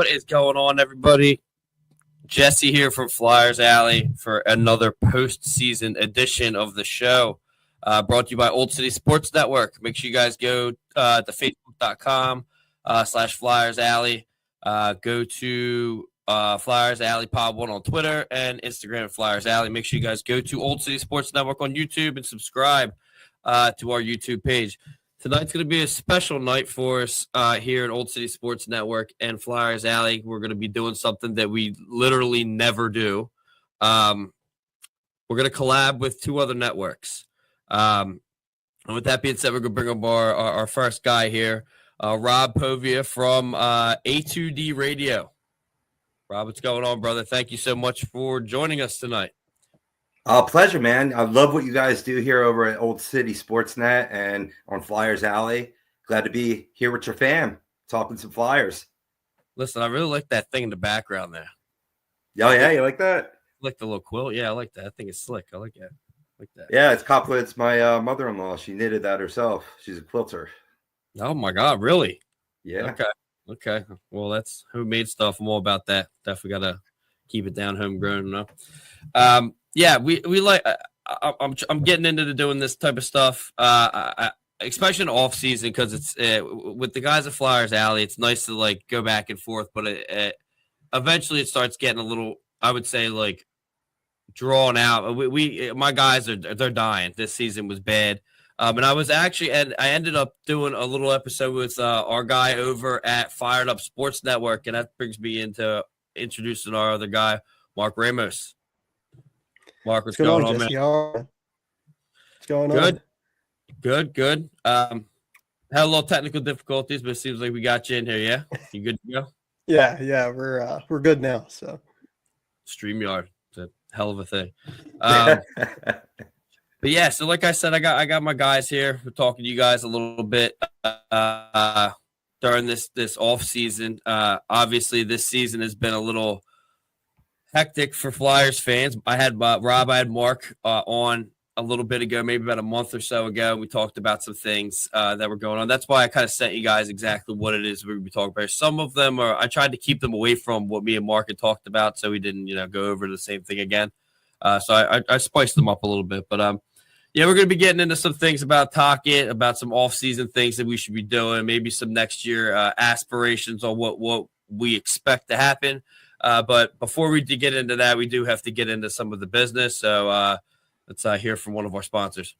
What is going on, everybody? Jesse here from Flyers Alley for another postseason edition of the show, brought to you by Old City Sports Network. Make sure you guys go to facebook.com/Flyers Alley. Go to Flyers Alley Pod 1 on Twitter and Instagram, Flyers Alley. Make sure you guys go to Old City Sports Network on YouTube and subscribe to our YouTube page. Tonight's going to be a special night for us here at Old City Sports Network and Flyers Alley. We're going to be doing something that we literally never do. We're going to collab with two other networks. And with that being said, we're going to bring up our first guy here, Rob Povia from A2D Radio. Rob, what's going on, brother? Thank you so much for joining us tonight. Pleasure, man. I love what you guys do here over at Old City Sportsnet and on Flyers Alley. Glad to be here with your fam, talking some Flyers. Listen, I really like that thing in the background there. Oh, yeah, you like that? Like the little quilt? Yeah, I like that. I think it's slick. I like that. Yeah, it's my mother-in-law. She knitted that herself. She's a quilter. Oh, my God, really? Yeah. Okay. Well, that's homemade stuff. I'm all about that. Definitely got to keep it down homegrown enough. Yeah, we like. I'm getting into doing this type of stuff, especially in off season, because it's with the guys at Flyers Alley. It's nice to like go back and forth, but eventually it starts getting a little, I would say, like drawn out. My guys they're dying. This season was bad, and I ended up doing a little episode with our guy over at Fired Up Sports Network, and that brings me into introducing our other guy, Mark Ramos. Mark, what's going on, man? What's going on? Good. Had a little technical difficulties, but it seems like we got you in here. Yeah, you good to go? Yeah, we're good now. So, StreamYard, it's a hell of a thing. But yeah, so like I said, I got my guys here. We're talking to you guys a little bit during this off season. Obviously, this season has been a little hectic for Flyers fans. I had Rob, I had Mark on a little bit ago, maybe about a month or so ago. We talked about some things that were going on. That's why I kind of sent you guys exactly what it is we're going to be talking about. Some of them I tried to keep them away from what me and Mark had talked about, so we didn't, go over the same thing again. So I spiced them up a little bit. But yeah, we're going to be getting into some things about Tocchet, about some off-season things that we should be doing, maybe some next year aspirations on what we expect to happen. But before we get into that, we do have to get into some of the business. So let's hear from one of our sponsors.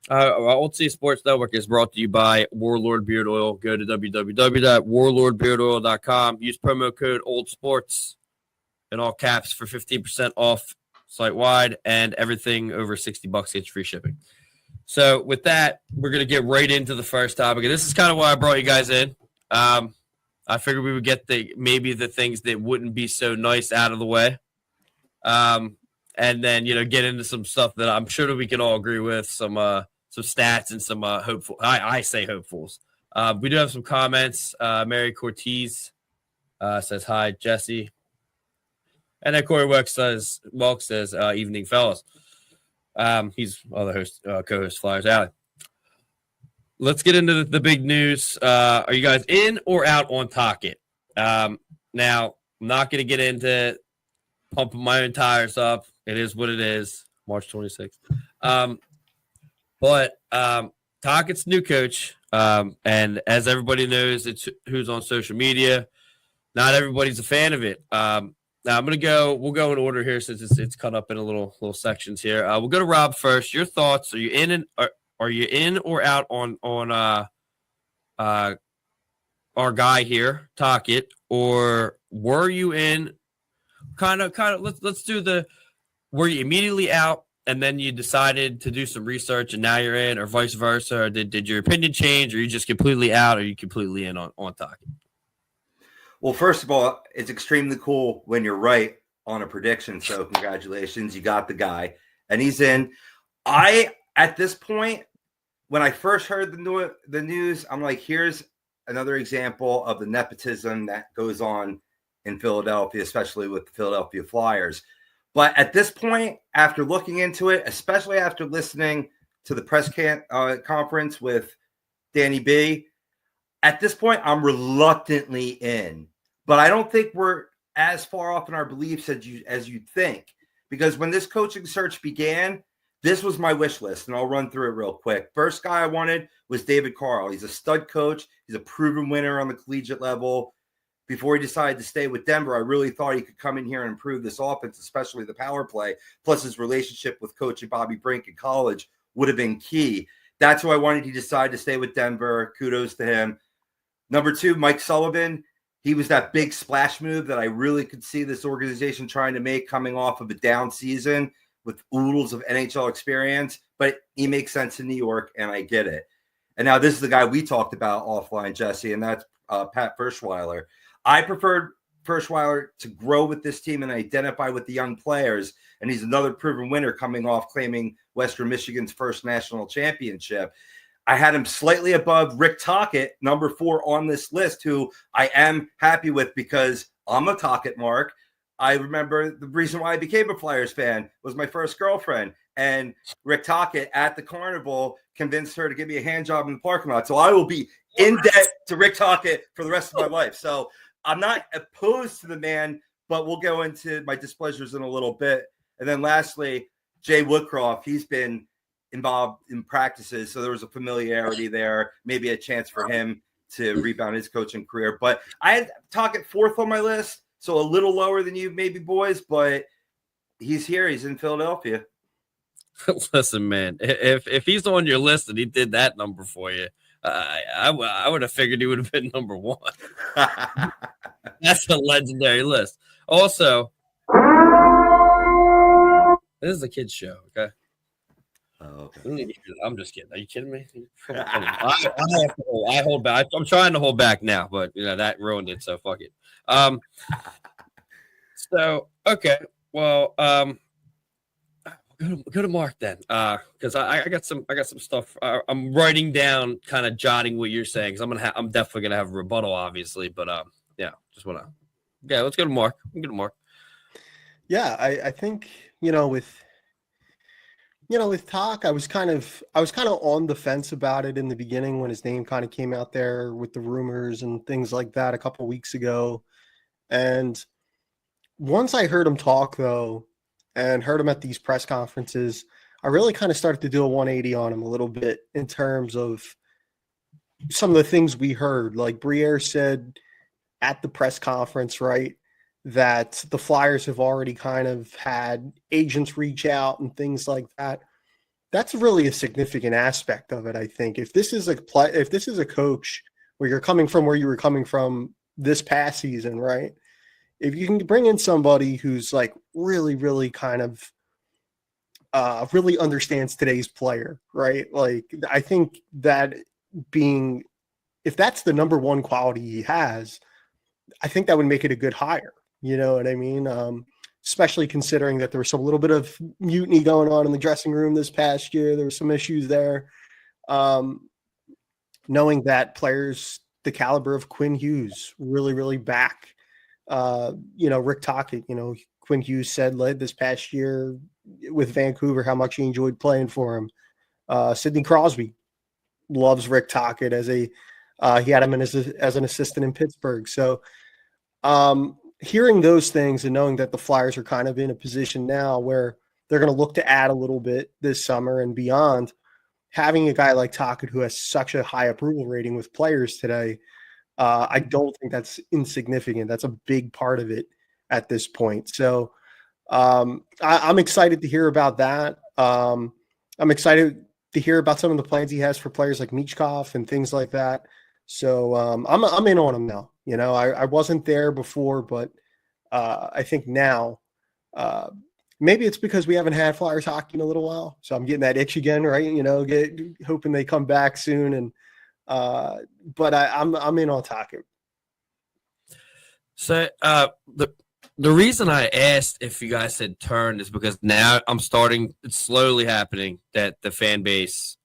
Our Old City Sports Network is brought to you by Warlord Beard Oil. Go to www.warlordbeardoil.com. Use promo code OLDSPORTS in all caps for 15% off site-wide, and everything over $60 gets free shipping. So with that, we're going to get right into the first topic. And this is kind of why I brought you guys in. I figured we would get maybe the things that wouldn't be so nice out of the way. And then, get into some stuff that I'm sure that we can all agree with, some stats and some hopeful. I say hopefuls. We do have some comments. Mary Cortez says, hi, Jesse. And then Corey Welk says, evening, fellas. He's other host, co-host Flyers Alley. Let's get into the big news. Are you guys in or out on Tocchet? Now, I'm not going to get into pumping my own tires up. It is what it is, March 26th. But Tocchet's new coach, and as everybody knows, it's who's on social media. Not everybody's a fan of it. Now we'll go in order here since it's cut up in a little sections here. We'll go to Rob first. Your thoughts? Are you in or out on our guy here, Tocchet, or were you in? Kind of. Let's do were you immediately out and then you decided to do some research and now you're in, or vice versa? Or did your opinion change, or are you just completely out, or are you completely in on Tocchet? Well, first of all, it's extremely cool when you're right on a prediction. So congratulations, you got the guy, and he's in. At this point, when I first heard the news, I'm like, here's another example of the nepotism that goes on in Philadelphia, especially with the Philadelphia Flyers. But at this point, after looking into it, especially after listening to the press conference with Danny B, at this point, I'm reluctantly in. But I don't think we're as far off in our beliefs as you think. Because when this coaching search began, this was my wish list, and I'll run through it real quick. First guy I wanted was David Carl. He's a stud coach. He's a proven winner on the collegiate level. Before he decided to stay with Denver, I really thought he could come in here and improve this offense, especially the power play. Plus, his relationship with Coach Bobby Brink in college would have been key. That's who I wanted. He decided to stay with Denver. Kudos to him. Number 2, Mike Sullivan. He was that big splash move that I really could see this organization trying to make coming off of a down season with oodles of NHL experience. But he makes sense in New York, and I get it. And now this is the guy we talked about offline, Jesse, and that's Pat Ferschweiler. I preferred Ferschweiler to grow with this team and identify with the young players. And he's another proven winner coming off claiming Western Michigan's first national championship. I had him slightly above Rick Tocchet, number 4 on this list, who I am happy with because I'm a Tocchet mark. I remember the reason why I became a Flyers fan was my first girlfriend. And Rick Tocchet at the carnival convinced her to give me a hand job in the parking lot. So I will be in debt to Rick Tocchet for the rest of my life. So I'm not opposed to the man, but we'll go into my displeasures in a little bit. And then lastly, Jay Woodcroft, he's been involved in practices, so there was a familiarity there, maybe a chance for him to rebound his coaching career. But I had Tocchet 4th on my list, so a little lower than you maybe, boys, but he's here. He's in Philadelphia. Listen, man, if he's on your list and he did that number for you, I would have figured he would have been number 1. That's a legendary list. Also, this is a kid's show, okay? Oh, okay. I'm just kidding. Are you kidding me? I hold back. I'm trying to hold back now, but that ruined it. So fuck it. So okay, well, go to Mark then, because I got some stuff. I'm writing down, kind of jotting what you're saying, because I'm definitely gonna have a rebuttal, obviously, but let's go to Mark. Yeah, I think with Talk, I was kind of on the fence about it in the beginning when his name kind of came out there with the rumors and things like that a couple of weeks ago. And once I heard him talk, though, and heard him at these press conferences, I really kind of started to do a 180 on him a little bit in terms of some of the things we heard. Like Briere said at the press conference, right, that the Flyers have already kind of had agents reach out and things like that. That's really a significant aspect of it, I think. If this is a coach where you're coming from where you were coming from this past season, right? If you can bring in somebody who's like really, really kind of really understands today's player, right? Like, I think that if that's the number 1 quality he has, I think that would make it a good hire. You know what I mean? Especially considering that there was a little bit of mutiny going on in the dressing room this past year. There were some issues there. Knowing that players the caliber of Quinn Hughes really, really back, Rick Tocchet, Quinn Hughes said this past year with Vancouver how much he enjoyed playing for him. Sidney Crosby loves Rick Tocchet he had him as an assistant in Pittsburgh. So, hearing those things and knowing that the Flyers are kind of in a position now where they're going to look to add a little bit this summer and beyond, having a guy like Tocchet who has such a high approval rating with players today, I don't think that's insignificant. That's a big part of it at this point. So I'm excited to hear about that. I'm excited to hear about some of the plans he has for players like Michkov and things like that. So I'm in on him now. I wasn't there before, but I think now maybe it's because we haven't had Flyers hockey in a little while. So I'm getting that itch again, right? Hoping they come back soon. And but I'm in on Tocchet. So the reason I asked if you guys had turned is because now it's slowly happening that the fan base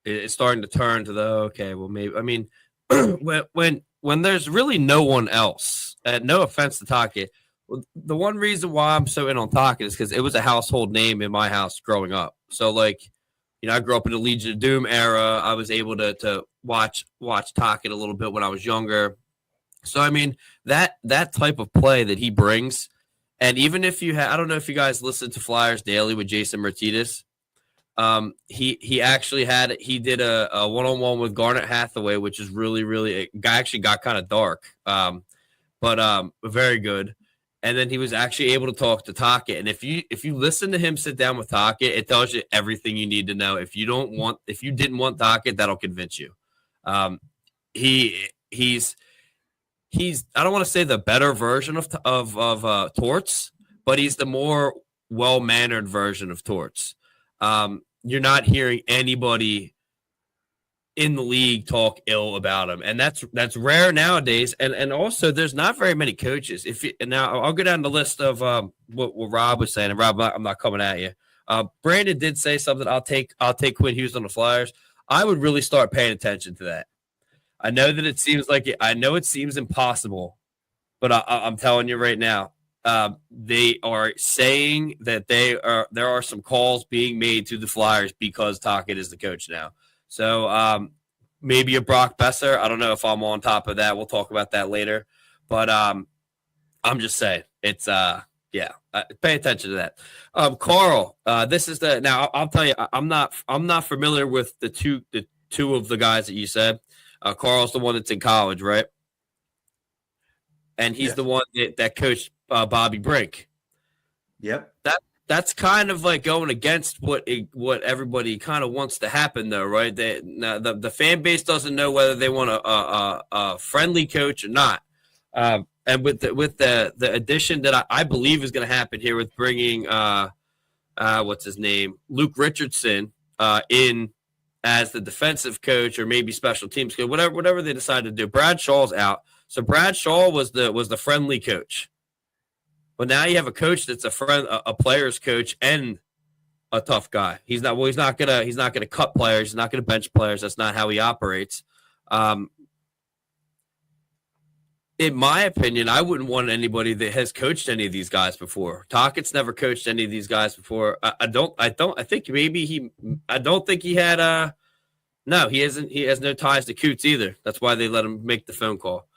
is starting to turn to maybe, I mean, when when there's really no one else, and no offense to Tocchet, the one reason why I'm so in on Tocchet is because it was a household name in my house growing up. So like, I grew up in the Legion of Doom era. I was able to watch Tocchet a little bit when I was younger. So I mean that type of play that he brings, and even if you I don't know if you guys listen to Flyers Daily with Jason Martinez. He actually did a one-on-one with Garnet Hathaway, which is really actually got kind of dark, but very good. And then he was actually able to talk to Tocchet. And if you listen to him sit down with Tocchet, it tells you everything you need to know. If you didn't want Tocchet, that'll convince you. He's I don't want to say the better version of Torts, but he's the more well-mannered version of Torts. You're not hearing anybody in the league talk ill about him, and that's rare nowadays. And also, there's not very many coaches. Now I'll go down the list of what Rob was saying. And Rob, I'm not coming at you. Brandon did say something. I'll take Quinn Hughes on the Flyers. I would really start paying attention to that. I know that it seems impossible, but I'm telling you right now. They are saying that there are some calls being made to the Flyers because Tocchet is the coach now. So maybe a Brock Besser. I don't know if I'm on top of that. We'll talk about that later. But I'm just saying it's pay attention to that. Carl, this is now I'll tell you I'm not familiar with the two of the guys that you said. Carl's the one that's in college, right? And he's the one that coached Bobby Brink. Yep. That's kind of like going against what everybody kind of wants to happen, though, right? The fan base doesn't know whether they want a friendly coach or not. And with the addition that I believe is going to happen here with bringing what's his name, Luke Richardson, in as the defensive coach or maybe special teams coach, whatever they decide to do. Brad Shaw's out. So Brad Shaw was the friendly coach, but now you have a coach that's a player's coach and a tough guy. He's not gonna cut players. He's not gonna bench players. That's not how he operates. In my opinion, I wouldn't want anybody that has coached any of these guys before. Tocchett's never coached any of these guys before. I don't think he had. No, he hasn't. He has no ties to Coots either. That's why they let him make the phone call.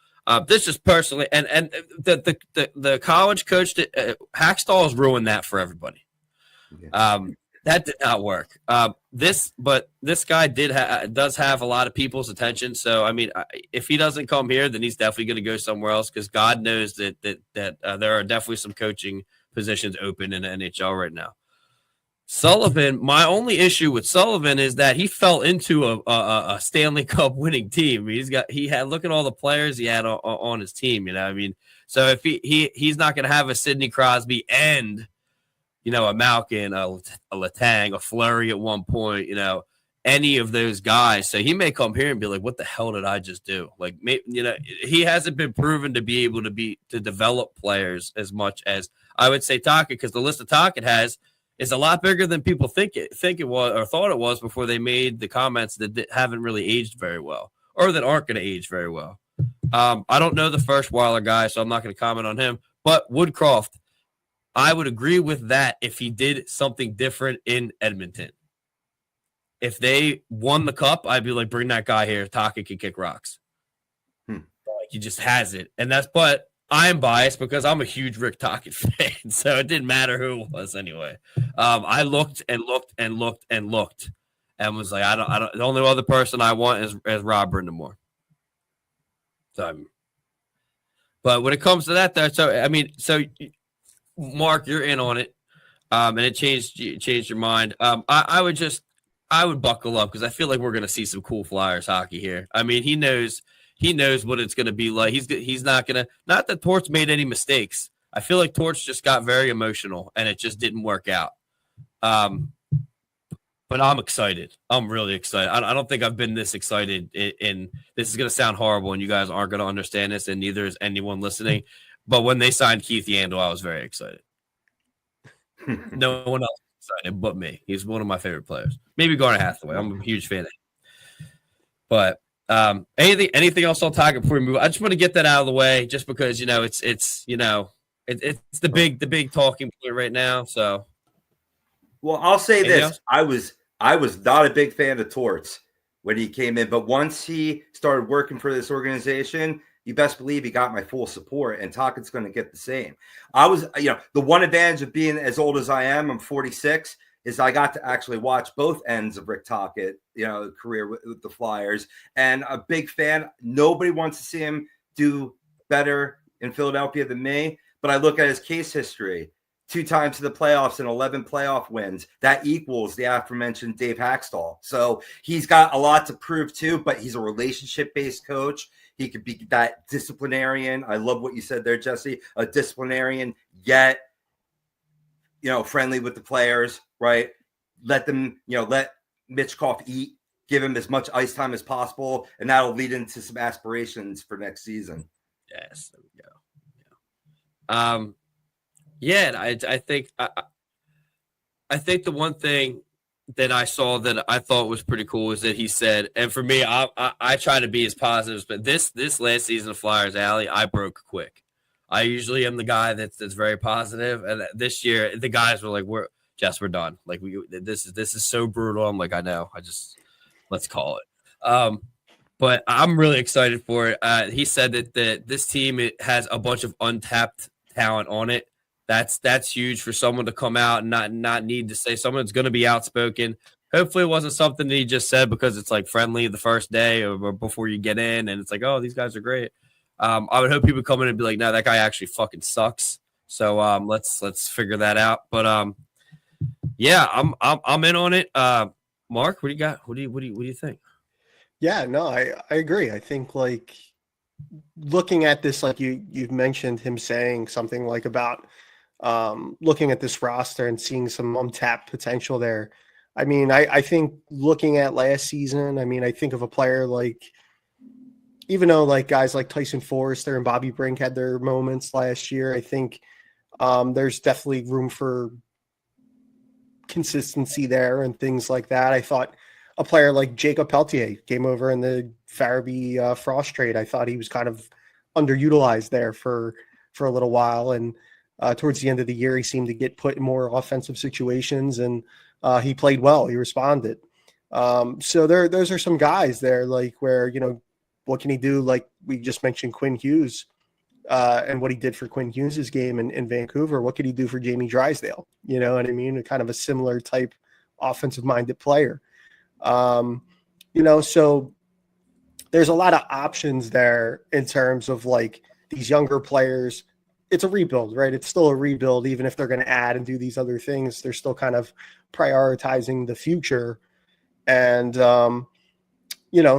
This is personally, and the college coach, Hackstall's ruined that for everybody. That did not work. This guy does have a lot of people's attention. So I mean, if he doesn't come here, then he's definitely going to go somewhere else because God knows that there are definitely some coaching positions open in the NHL right now. Sullivan, my only issue with Sullivan is that he fell into a Stanley Cup winning team. He had look at all the players he had on his team. I mean, so if he's not going to have a Sidney Crosby and a Malkin, a Letang, a Fleury at one point, any of those guys. So he may come here and be like, "What the hell did I just do?" Like, he hasn't been proven to be able to develop players as much as I would say Tocchet, because the list of Tocchet has is a lot bigger than people think it was or thought it was before they made the comments that haven't really aged very well or that aren't going to age very well. I don't know the first Weiler guy, so I'm not going to comment on him. But Woodcroft, I would agree with that if he did something different in Edmonton. If they won the cup, I'd be like, bring that guy here. Tocchet can kick rocks. Like, he just has it. But I am biased because I'm a huge Rick Tocchet fan, so it didn't matter who it was anyway. I looked and was like, I don't. The only other person I want is Rob Brindamore. So, but when it comes to that, though, so Mark, you're in on it, and it changed your mind. I would buckle up because I feel like we're going to see some cool Flyers hockey here. I mean, he knows what it's going to be like. He's not going to – not that Torts made any mistakes. I feel like Torts just got very emotional, and it just didn't work out. But I'm excited. I'm really excited. I don't think I've been this excited. This is going to sound horrible, and you guys aren't going to understand this, and neither is anyone listening. But when they signed Keith Yandel, I was very excited. No one else was excited but me. He's one of my favorite players. Maybe Garnet Hathaway. I'm a huge fan of him. But Anything else on Tocchet before we move? I just want to get that out of the way, just because it's the big talking point right now. So, well, I'll say anything this: else? I was not a big fan of Torts when he came in, but once he started working for this organization, you best believe he got my full support, and Tocchet's going to get the same. I was, the one advantage of being as old as I am, I'm 46, is I got to actually watch both ends of Rick Tocchet, career with the Flyers, and a big fan. Nobody wants to see him do better in Philadelphia than me, but I look at his case history. 2 times to the playoffs and 11 playoff wins. That equals the aforementioned Dave Haxtell. So he's got a lot to prove too, but he's a relationship-based coach. He could be that disciplinarian. I love what you said there, Jesse. A disciplinarian, yet, friendly with the players, right? Let them, let Mitchkov eat, give him as much ice time as possible, and that'll lead into some aspirations for next season. Yes, there we go. Yeah, I think the one thing that I saw that I thought was pretty cool is that he said, and for me, I try to be as positive, but this last season of Flyers Alley, I broke quick. I usually am the guy that's very positive, and this year the guys were like, "We're done. Like this is so brutal." I'm like, I know. Let's call it. But I'm really excited for it. He said that this team has a bunch of untapped talent on it. That's huge for someone to come out and not need to say. Someone's going to be outspoken. Hopefully it wasn't something that he just said because it's like friendly the first day or before you get in, and it's like, oh, these guys are great. I would hope people come in and be like, no, that guy actually fucking sucks. So let's figure that out. But yeah, I'm in on it. Mark, what do you got? What do you think? Yeah, no, I agree. I think like looking at this, like you've mentioned him saying something like about looking at this roster and seeing some untapped potential there. I mean, I think looking at last season, I mean, I think of a player like, even though like guys like Tyson Forrester and Bobby Brink had their moments last year, I think there's definitely room for consistency there and things like that. I thought a player like Jacob Peltier came over in the Farabee Frost trade. I thought he was kind of underutilized there for a little while. And towards the end of the year, he seemed to get put in more offensive situations, and he played well. He responded. So those are some guys there, like where, what can he do? Like we just mentioned Quinn Hughes and what he did for Quinn Hughes' game in Vancouver. What could he do for Jamie Drysdale? You know what I mean? Kind of a similar type offensive-minded player. So there's a lot of options there in terms of like these younger players. It's a rebuild, right? It's still a rebuild, even if they're going to add and do these other things. They're still kind of prioritizing the future. And,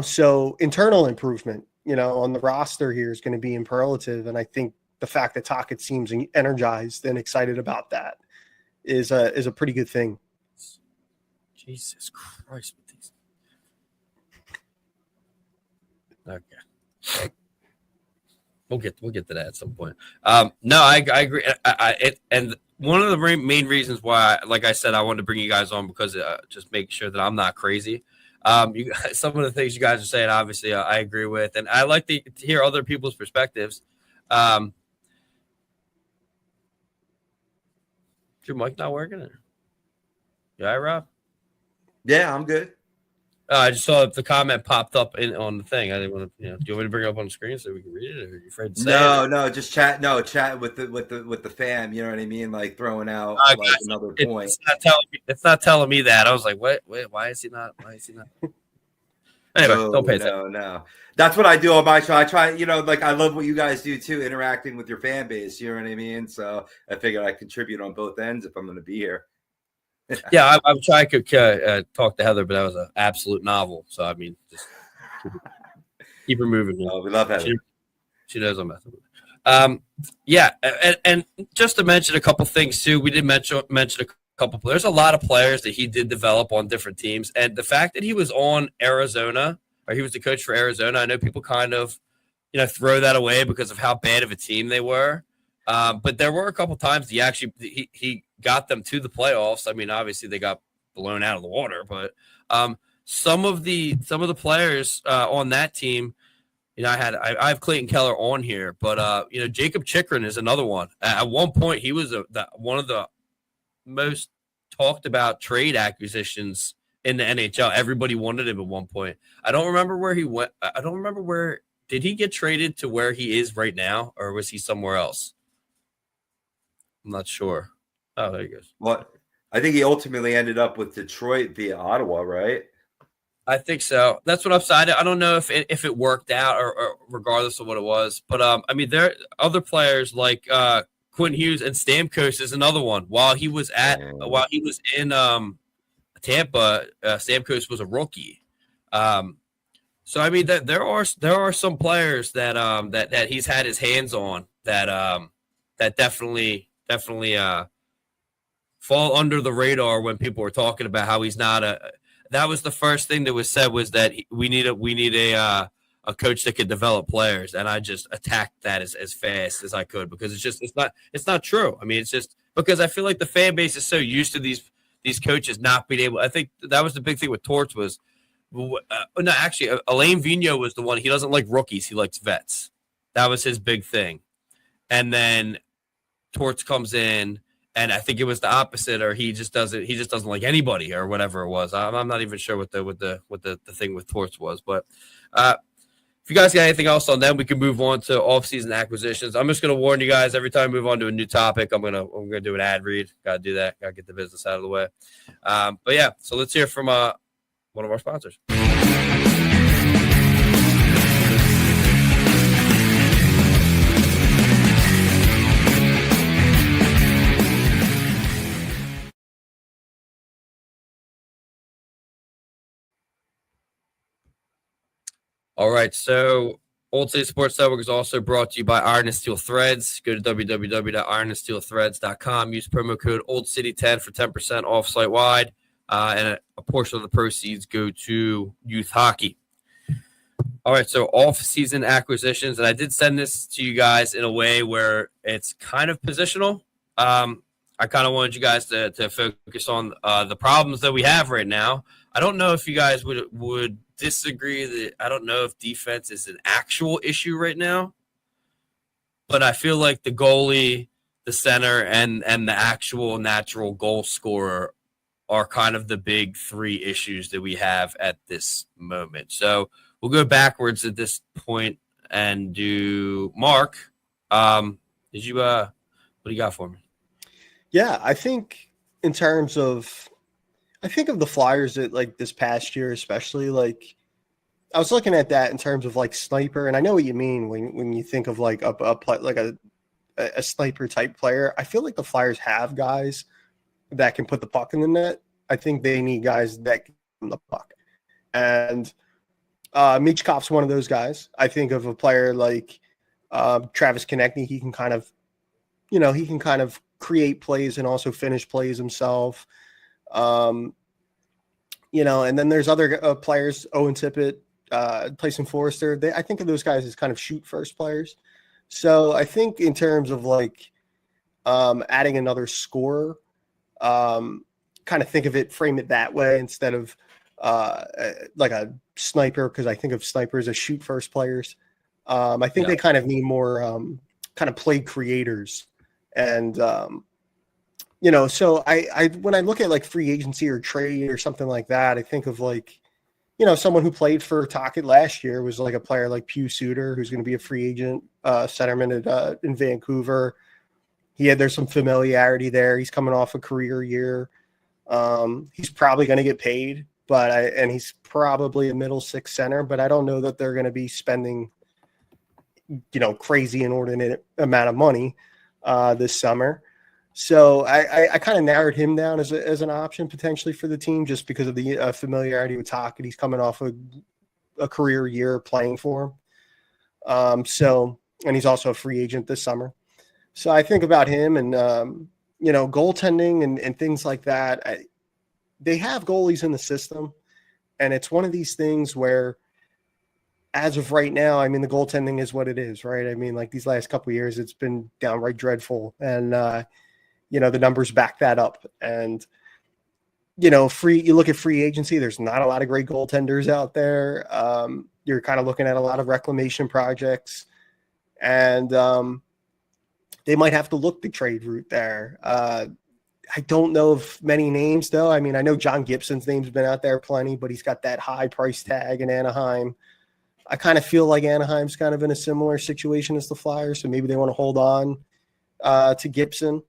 so internal improvement, on the roster here is going to be imperative. And I think the fact that Tocchet seems energized and excited about that is a pretty good thing. Jesus Christ with these. Okay. We'll get to that at some point. No, I agree. And one of the main reasons why, like I said, I wanted to bring you guys on because just make sure that I'm not crazy. Some of the things you guys are saying, obviously, I agree with, and I like to hear other people's perspectives. Is your mic not working? Yeah, Rob. Yeah, I'm good. I just saw the comment popped up on the thing. I didn't want to, do you want me to bring it up on the screen so we can read it, or are you afraid to say it? No, just chat. No, chat with the fam. You know what I mean? Like throwing out another point. It's not telling me that. I was like, what? Wait, why is he not? Anyway, don't pay attention. No. That's what I do on my show. I try, I love what you guys do too, interacting with your fan base. You know what I mean? So I figured I contribute on both ends if I'm going to be here. Yeah, I'm trying to talk to Heather, but that was an absolute novel. So I mean, just keep her moving. Oh, we love Heather. She knows I'm messing with her. Yeah, and just to mention a couple things too, we did mention a couple. There's a lot of players that he did develop on different teams, and the fact that he was on Arizona, or he was the coach for Arizona, I know people kind of throw that away because of how bad of a team they were. But there were a couple times he got them to the playoffs. I mean, obviously they got blown out of the water, but some of the players on that team, I have Clayton Keller on here, but Jacob Chikrin is another one. At one point, he was one of the most talked about trade acquisitions in the NHL. Everybody wanted him at one point. I don't remember where he went. I don't remember where. Did he get traded to where he is right now, or was he somewhere else? I'm not sure. Oh, there he goes. Well, I think he ultimately ended up with Detroit via Ottawa, right? I think so. That's what I'm saying. I don't know if it worked out or regardless of what it was. But, there are other players like Quinn Hughes, and Stamkos is another one. While he was in Tampa, Stamkos was a rookie. There are some players that he's had his hands on that definitely fall under the radar when people were talking about how he's not a. That was the first thing that was said, was that we need a coach that could develop players, and I just attacked that as fast as I could, because it's not true. I mean, it's just because I feel like the fan base is so used to these coaches not being able. I think that was the big thing with Torts was. Alain Vigneault was the one. He doesn't like rookies. He likes vets. That was his big thing. And then Torts comes in, and I think it was the opposite, or he just doesn't like anybody, or whatever it was. I'm not even sure what the thing with Torts was. But if you guys got anything else on them, we can move on to off-season acquisitions. I'm just going to warn you guys, every time we move on to a new topic, I'm gonna do an ad read. Got to do that. Got to get the business out of the way. But yeah, so let's hear from one of our sponsors. All right, so Old City Sports Network is also brought to you by Iron and Steel Threads. Go to www.ironandsteelthreads.com. Use promo code OldCity10 for 10% off site-wide. And a portion of the proceeds go to youth hockey. All right, so off-season acquisitions, and I did send this to you guys in a way where it's kind of positional. I kind of wanted you guys to focus on the problems that we have right now. I don't know if you guys would disagree that I don't know if defense is an actual issue right now, but I feel like the goalie, the center, and the actual natural goal scorer are kind of the big three issues that we have at this moment. So we'll go backwards at this point and do Mark. What do you got for me? Yeah, I think in terms of, I think of the Flyers that like this past year, especially, like I was looking at that in terms of like sniper, and I know what you mean when you think of like a sniper type player. I feel like the Flyers have guys that can put the puck in the net. I think they need guys that can put the puck, and Michkov's one of those guys. I think of a player like Travis Konechny. He can kind of create plays and also finish plays himself. And then there's other players, Owen Tippett, Tyson Forrester. I think of those guys as kind of shoot first players. So I think in terms of like adding another scorer, kind of think of it, frame it that way instead of like a sniper, because I think of snipers as shoot first players. I think they kind of need more kind of play creators. And, so I when I look at like free agency or trade or something like that, I think of like, someone who played for Tocchet last year was like a player like Pew Suter, who's going to be a free agent centerman in Vancouver. There's some familiarity there. He's coming off a career year. He's probably going to get paid, and he's probably a middle six center, but I don't know that they're going to be spending, crazy inordinate amount of money this summer. So I kind of narrowed him down as an option potentially for the team, just because of the familiarity with Tocchet. He's coming off a career year playing for him. And he's also a free agent this summer. So I think about him and, goaltending and things like that. They have goalies in the system, and it's one of these things where, as of right now, I mean, the goaltending is what it is, right? I mean, like these last couple of years, it's been downright dreadful. And, the numbers back that up. And you look at free agency, there's not a lot of great goaltenders out there. You're kind of looking at a lot of reclamation projects, and they might have to look the trade route there. I don't know of many names, though. I mean, I know John Gibson's name's been out there plenty, but he's got that high price tag in Anaheim. I kind of feel like Anaheim's kind of in a similar situation as the Flyers, so maybe they want to hold on to Gibson.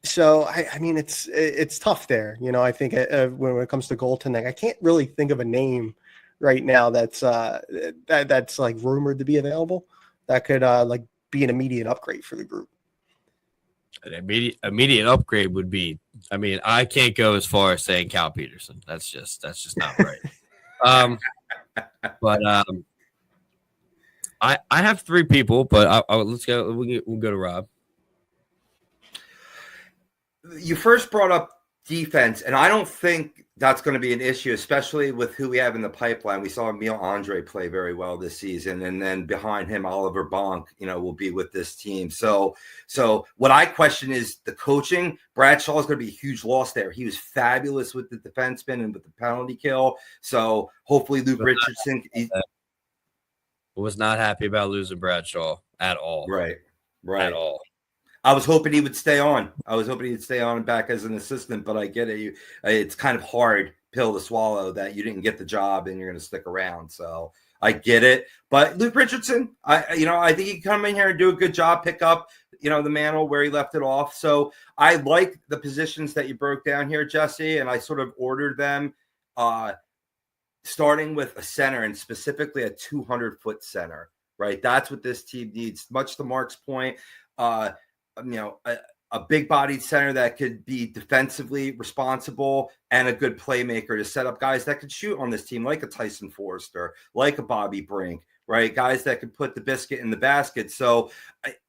So, I mean, it's tough there. I think when it comes to goaltending, I can't really think of a name right now that's like rumored to be available that could like be an immediate upgrade for the group. An immediate upgrade would be, I mean, I can't go as far as saying Cal Peterson. That's just not right. But I have three people, but let's go. We'll go to Rob. You first brought up defense, and I don't think that's going to be an issue, especially with who we have in the pipeline. We saw Emil Andre play very well this season, and then behind him, Oliver Bonk, will be with this team. So what I question is the coaching. Bradshaw is going to be a huge loss there. He was fabulous with the defenseman and with the penalty kill. So hopefully Luke Richardson was not happy about losing Bradshaw at all. Right. At all. I was hoping he would stay on. And back as an assistant, but I get it. It's kind of hard pill to swallow that you didn't get the job and you're going to stick around. So I get it. But Luke Richardson, I think he can come in here and do a good job, pick up, the mantle where he left it off. So I like the positions that you broke down here, Jesse, and I sort of ordered them, starting with a center and specifically a 200-foot center, right? That's what this team needs. Much to Mark's point, a big-bodied center that could be defensively responsible and a good playmaker to set up guys that could shoot on this team, like a Tyson Forrester, like a Bobby Brink, right? Guys that could put the biscuit in the basket. So,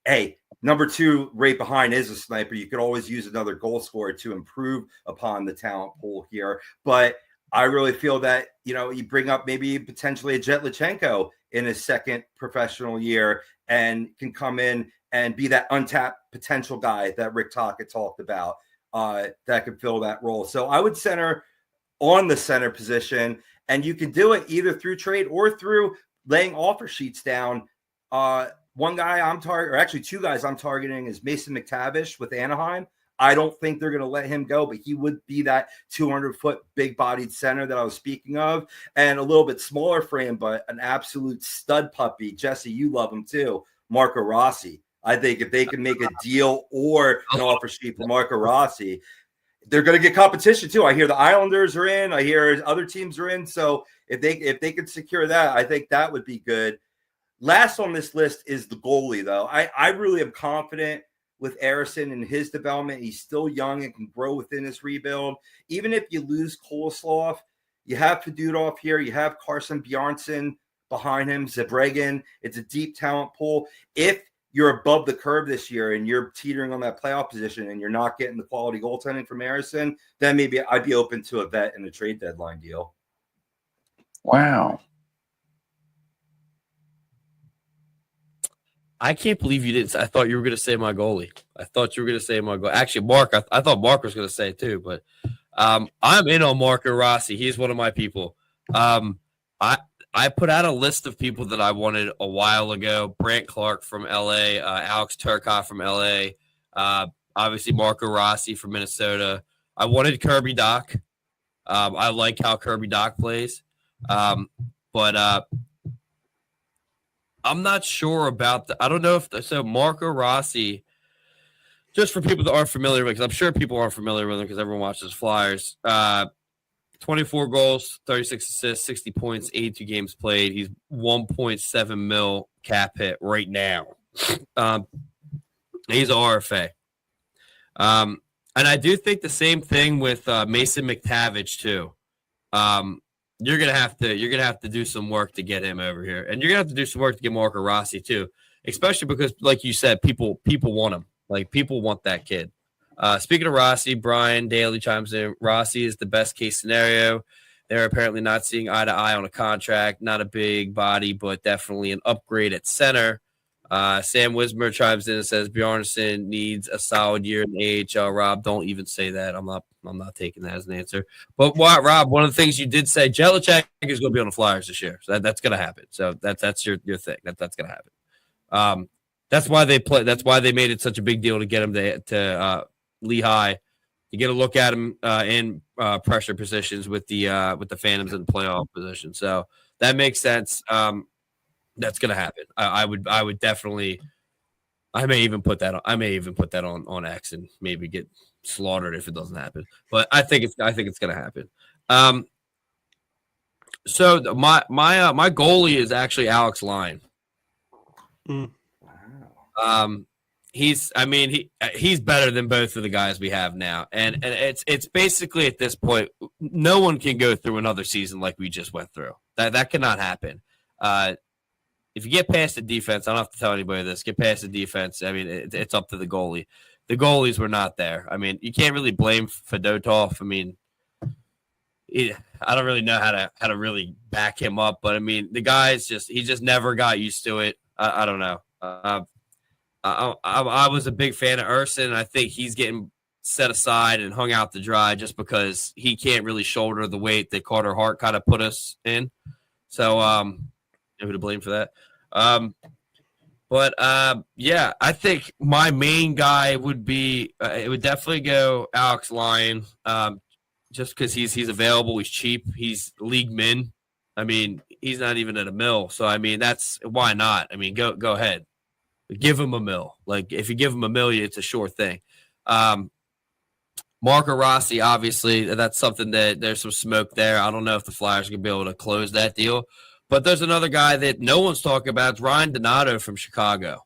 hey, number two right behind is a sniper. You could always use another goal scorer to improve upon the talent pool here. But I really feel that, you bring up maybe potentially a Jet Lachenko in his second professional year and can come in and be that untapped potential guy that Rick Tocchet talked about that could fill that role. So I would center on the center position, and you can do it either through trade or through laying offer sheets down. One guy two guys I'm targeting is Mason McTavish with Anaheim. I don't think they're going to let him go, but he would be that 200-foot big-bodied center that I was speaking of, and a little bit smaller frame, but an absolute stud puppy. Jesse, you love him too. Marco Rossi. I think if they can make a deal or an offer sheet for Marco Rossi, they're going to get competition too. I hear the Islanders are in. I hear other teams are in. So if they could secure that, I think that would be good. Last on this list is the goalie, though. I really am confident with Arison and his development. He's still young and can grow within his rebuild. Even if you lose Koloslov, you have Fedotov here. You have Carson Bjarnson behind him, Zebregan. It's a deep talent pool. If you're above the curve this year and you're teetering on that playoff position and you're not getting the quality goaltending from Arison, then maybe I'd be open to a vet in a trade deadline deal. Wow. I can't believe you didn't. I thought you were going to say my goalie. Actually, Mark, I thought Mark was going to say it too, but I'm in on Marco Rossi. He's one of my people. I put out a list of people that I wanted a while ago. Brant Clark from LA, Alex Turcotte from LA, obviously Marco Rossi from Minnesota. I wanted Kirby Dach. I like how Kirby Dach plays. But I'm not sure about I don't know so Marco Rossi, just for people that aren't familiar with, because I'm sure people aren't familiar with him because everyone watches Flyers. 24 goals, 36 assists, 60 points, 82 games played. He's 1.7 mil cap hit right now. He's an RFA. And I do think the same thing with Mason McTavish too. You're gonna have to do some work to get him over here, and you're gonna have to do some work to get Marco Rossi too, especially because, like you said, people want him. Like, people want that kid. Speaking of Rossi, Brian Daly chimes in. Rossi is the best case scenario. They're apparently not seeing eye to eye on a contract. Not a big body, but definitely an upgrade at center. Sam Wismer chimes in and says Bjarnason needs a solid year in the AHL. Rob, don't even say that. I'm not taking that as an answer. But what, Rob? One of the things you did say, Jellichek is going to be on the Flyers this year, so that's going to happen. So that's your thing. That's going to happen. That's why they play. That's why they made it such a big deal to get him to Lehigh. You get a look at him in pressure positions with the Phantoms in the playoff position. So that makes sense. That's going to happen. I would definitely. I may even put that on X and maybe get slaughtered if it doesn't happen. But I think it's going to happen. So my goalie is actually Alex Lyon. He's better than both of the guys we have now, and it's basically at this point no one can go through another season like we just went through. That cannot happen. If you get past the defense, I don't have to tell anybody this. Get past the defense. I mean, it's up to the goalie. The goalies were not there. I mean, you can't really blame Fedotov. I mean, I don't really know how to really back him up, but I mean, the guy's he just never got used to it. I don't know. I was a big fan of Urson, and I think he's getting set aside and hung out to dry just because he can't really shoulder the weight that Carter Hart kind of put us in. So, who to blame for that? Yeah, I think my main guy would be it would definitely go Alex Lyon, just because he's available, he's cheap, he's league min. I mean, he's not even at a mill, so I mean that's why not? I mean, go ahead, give him a mill. Like if you give him a million, it's a sure thing. Marco Rossi, obviously, that's something that there's some smoke there. I don't know if the Flyers are gonna be able to close that deal. But there's another guy that no one's talking about. It's Ryan Donato from Chicago.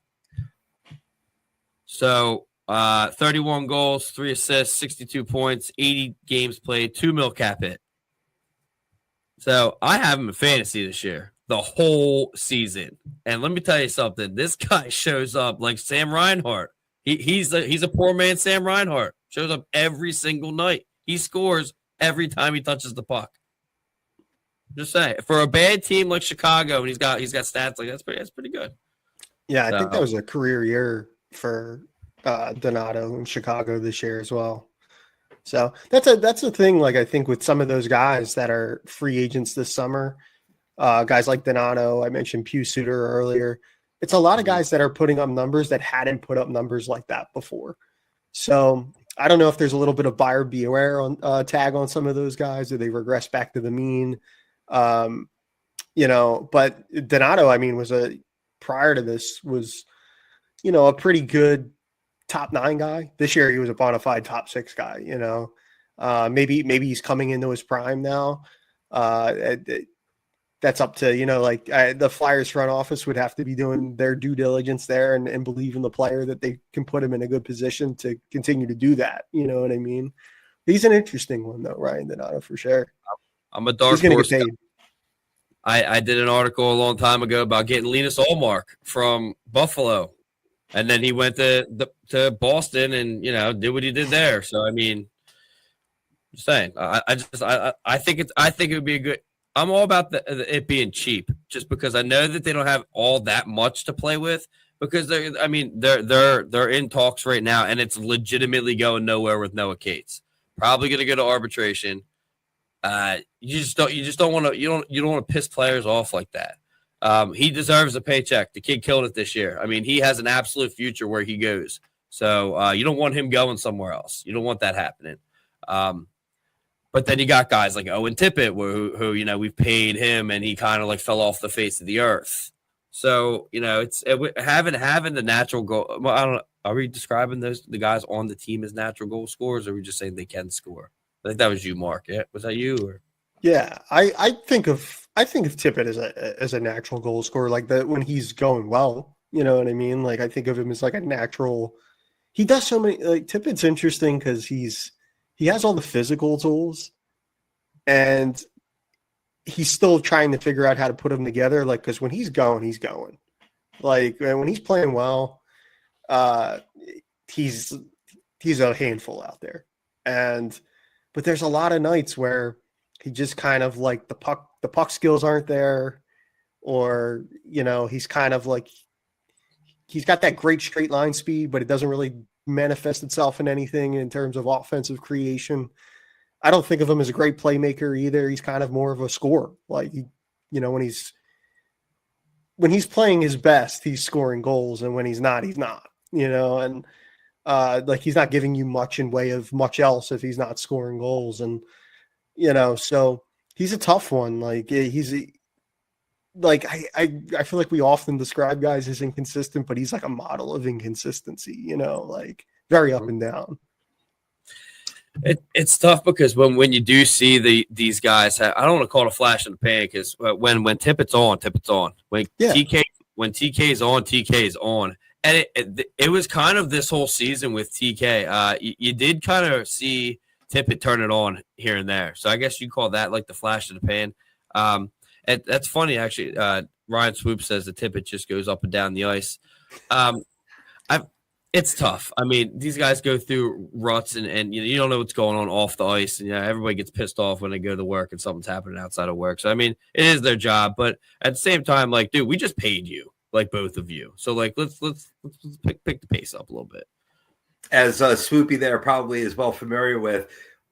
So 31 goals, 3 assists, 62 points, 80 games played, 2 mil cap hit. So I have him in fantasy this year, the whole season. And let me tell you something. This guy shows up like Sam Reinhart. He's a poor man Sam Reinhart. Shows up every single night. He scores every time he touches the puck. Just say for a bad team like Chicago, and he's got stats like that's pretty good. Yeah, I think that was a career year for Donato in Chicago this year as well. So that's a thing. Like I think with some of those guys that are free agents this summer, guys like Donato, I mentioned Pew Suter earlier. It's a lot of guys that are putting up numbers that hadn't put up numbers like that before. So I don't know if there's a little bit of buyer beware on tag on some of those guys, or they regress back to the mean. But Donato, I mean, prior to this was, a pretty good top 9 guy. This year he was a bona fide top 6 guy, maybe he's coming into his prime now. That's up to, the Flyers front office would have to be doing their due diligence there and believe in the player that they can put him in a good position to continue to do that. You know what I mean? He's an interesting one though, Ryan Donato, for sure. I'm a dark horse. I did an article a long time ago about getting Linus Ullmark from Buffalo, and then he went to Boston and did what he did there. So I mean, just saying, I think it would be a good. I'm all about it being cheap, just because I know that they don't have all that much to play with. Because they're in talks right now, and it's legitimately going nowhere with Noah Cates. Probably going to go to arbitration. You don't want to piss players off like that. He deserves a paycheck. The kid killed it this year. I mean, he has an absolute future where he goes. So you don't want him going somewhere else. You don't want that happening. But then you got guys like Owen Tippett, who we've paid him, and he kind of like fell off the face of the earth. So it's having the natural goal. Well, I don't know. Are we describing the guys on the team as natural goal scorers, or are we just saying they can score? I think that was you, Mark. Yeah, was that you? Or? Yeah, I think of Tippett as a natural goal scorer, like that when he's going well. You know what I mean? Like I think of him as like a natural. He does so many. Like Tippett's interesting because he has all the physical tools, and he's still trying to figure out how to put them together. Like because when he's going, he's going. Like when he's playing well, he's a handful out there, but there's a lot of nights where he just kind of like the puck skills aren't there, or he's kind of like he's got that great straight line speed, but it doesn't really manifest itself in anything in terms of offensive creation. I don't think of him as a great playmaker either. He's kind of more of a scorer. Like, when he's playing his best, he's scoring goals, and when he's not, he's not. And like, he's not giving you much in way of much else if he's not scoring goals, and so he's a tough one. Like, he's like I feel like we often describe guys as inconsistent, but he's like a model of inconsistency. Like very up and down. It's tough because when you do see these guys, I don't want to call it a flash in the pan, because when Tippett's on, Tippett's on. When TK's on, TK's on. And it was kind of this whole season with TK. You did kind of see Tippett turn it on here and there. So I guess you call that like the flash in the pan. That's funny, actually. Ryan Swoop says the Tippett just goes up and down the ice. It's tough. I mean, these guys go through ruts, and you don't know what's going on off the ice, and everybody gets pissed off when they go to work and something's happening outside of work. So I mean, it is their job, but at the same time, like, dude, we just paid you, like both of you. So like, let's pick the pace up a little bit. As Swoopy there probably is well familiar with,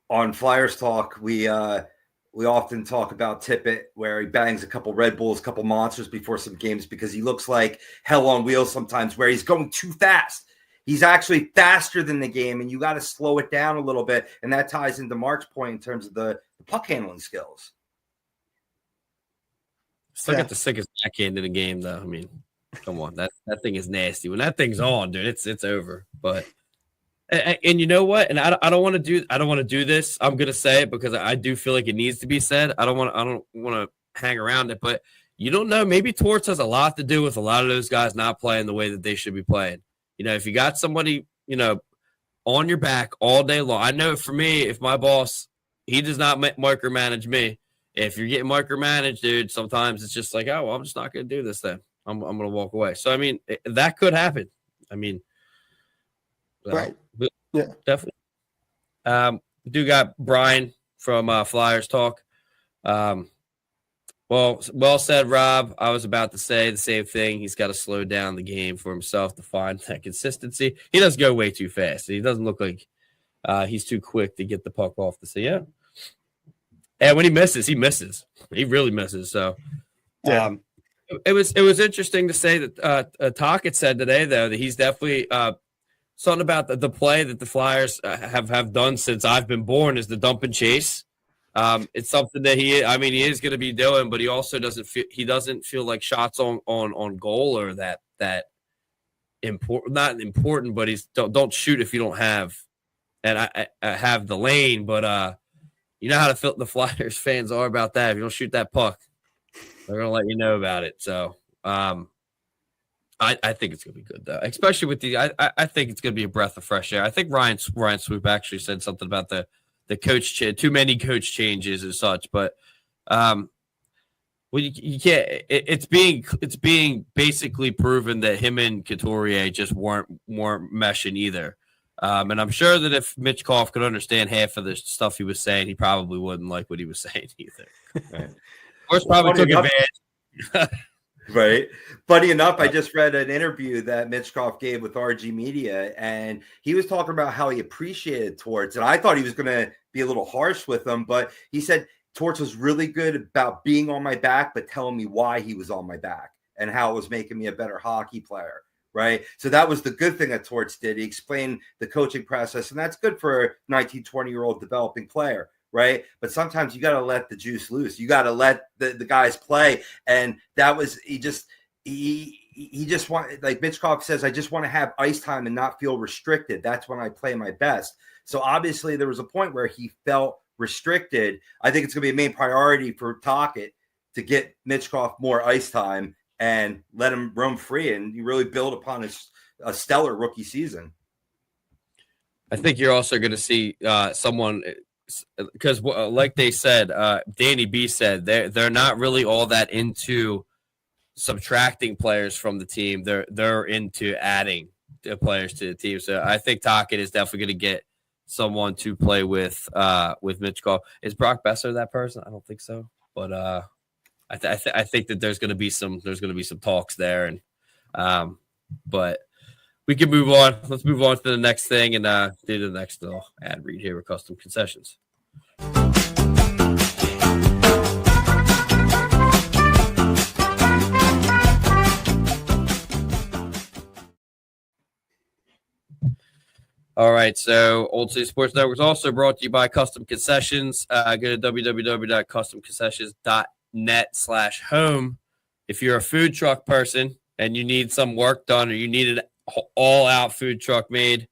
on Flyers Talk, we often talk about Tippett, where he bangs a couple Red Bulls, a couple monsters before some games because he looks like hell on wheels sometimes, where he's going too fast. He's actually faster than the game, and you got to slow it down a little bit. And that ties into Mark's point in terms of the puck handling skills. Still got the sickest backhand in the game, though. I mean, come on, that thing is nasty. When that thing's on, dude, it's over. But and you know what? And I don't want to do this. I'm gonna say it because I do feel like it needs to be said. I don't want to hang around it, but you don't know. Maybe Torts has a lot to do with a lot of those guys not playing the way that they should be playing. If you got somebody, on your back all day long. I know for me, if my boss, he does not micromanage me. If you're getting micromanaged, dude, sometimes it's just like, oh, well, I'm just not going to do this then. I'm going to walk away. So, I mean, that could happen. I mean, right. Yeah, definitely. We do got Brian from Flyers Talk. Well said, Rob. I was about to say the same thing. He's got to slow down the game for himself to find that consistency. He does go way too fast. He doesn't look like he's too quick to get the puck off the yeah. And when he misses, he misses. He really misses. So, it was interesting to say that Tocchet said today, though, that he's definitely something about the play that the Flyers have done since I've been born is the dump and chase. It's something that he is going to be doing, but he also doesn't feel like shots on goal are that important, not important, but he's don't shoot if you don't have, and I have the lane, but you know how the Flyers fans are about that. If you don't shoot that puck, they're going to let you know about it. So, I think it's going to be good though, especially with I think it's going to be a breath of fresh air. I think Ryan Swoop actually said something about the coach too many coach changes and such, but well, you can't. It's being basically proven that him and Couturier just weren't meshing either. And I'm sure that if Mitchkov could understand half of the stuff he was saying, he probably wouldn't like what he was saying either. Right. Of course, probably took advantage. Right. Funny enough, I just read an interview that Mitchkov gave with RG Media, and he was talking about how he appreciated Torts. And I thought he was going to be a little harsh with him, but he said Torts was really good about being on my back, but telling me why he was on my back and how it was making me a better hockey player. Right. So that was the good thing that Torts did. He explained the coaching process, and that's good for a 19, 20-year-old developing player. Right. But sometimes you got to let the juice loose. You got to let the guys play. And that was, he just wanted, like Mitchkov says, I just want to have ice time and not feel restricted. That's when I play my best. So obviously there was a point where he felt restricted. I think it's going to be a main priority for Tocchet to get Mitchkov more ice time and let him roam free. And you really build upon a stellar rookie season. I think you're also going to see someone, because like they said, Danny B said they're not really all that into subtracting players from the team. They're into adding players to the team. So I think Tocchet is definitely going to get someone to play with Mitchkov. Is Brock Besser that person? I don't think so, but I think that there's going to be some talks there, and But we can move on. Let's move on to the next thing and do the next little ad read here with custom concessions. All right, so Old City Sports Network is also brought to you by Custom Concessions. Go to www.customconcessions.net/home. If you're a food truck person and you need some work done or you need an all-out food truck made,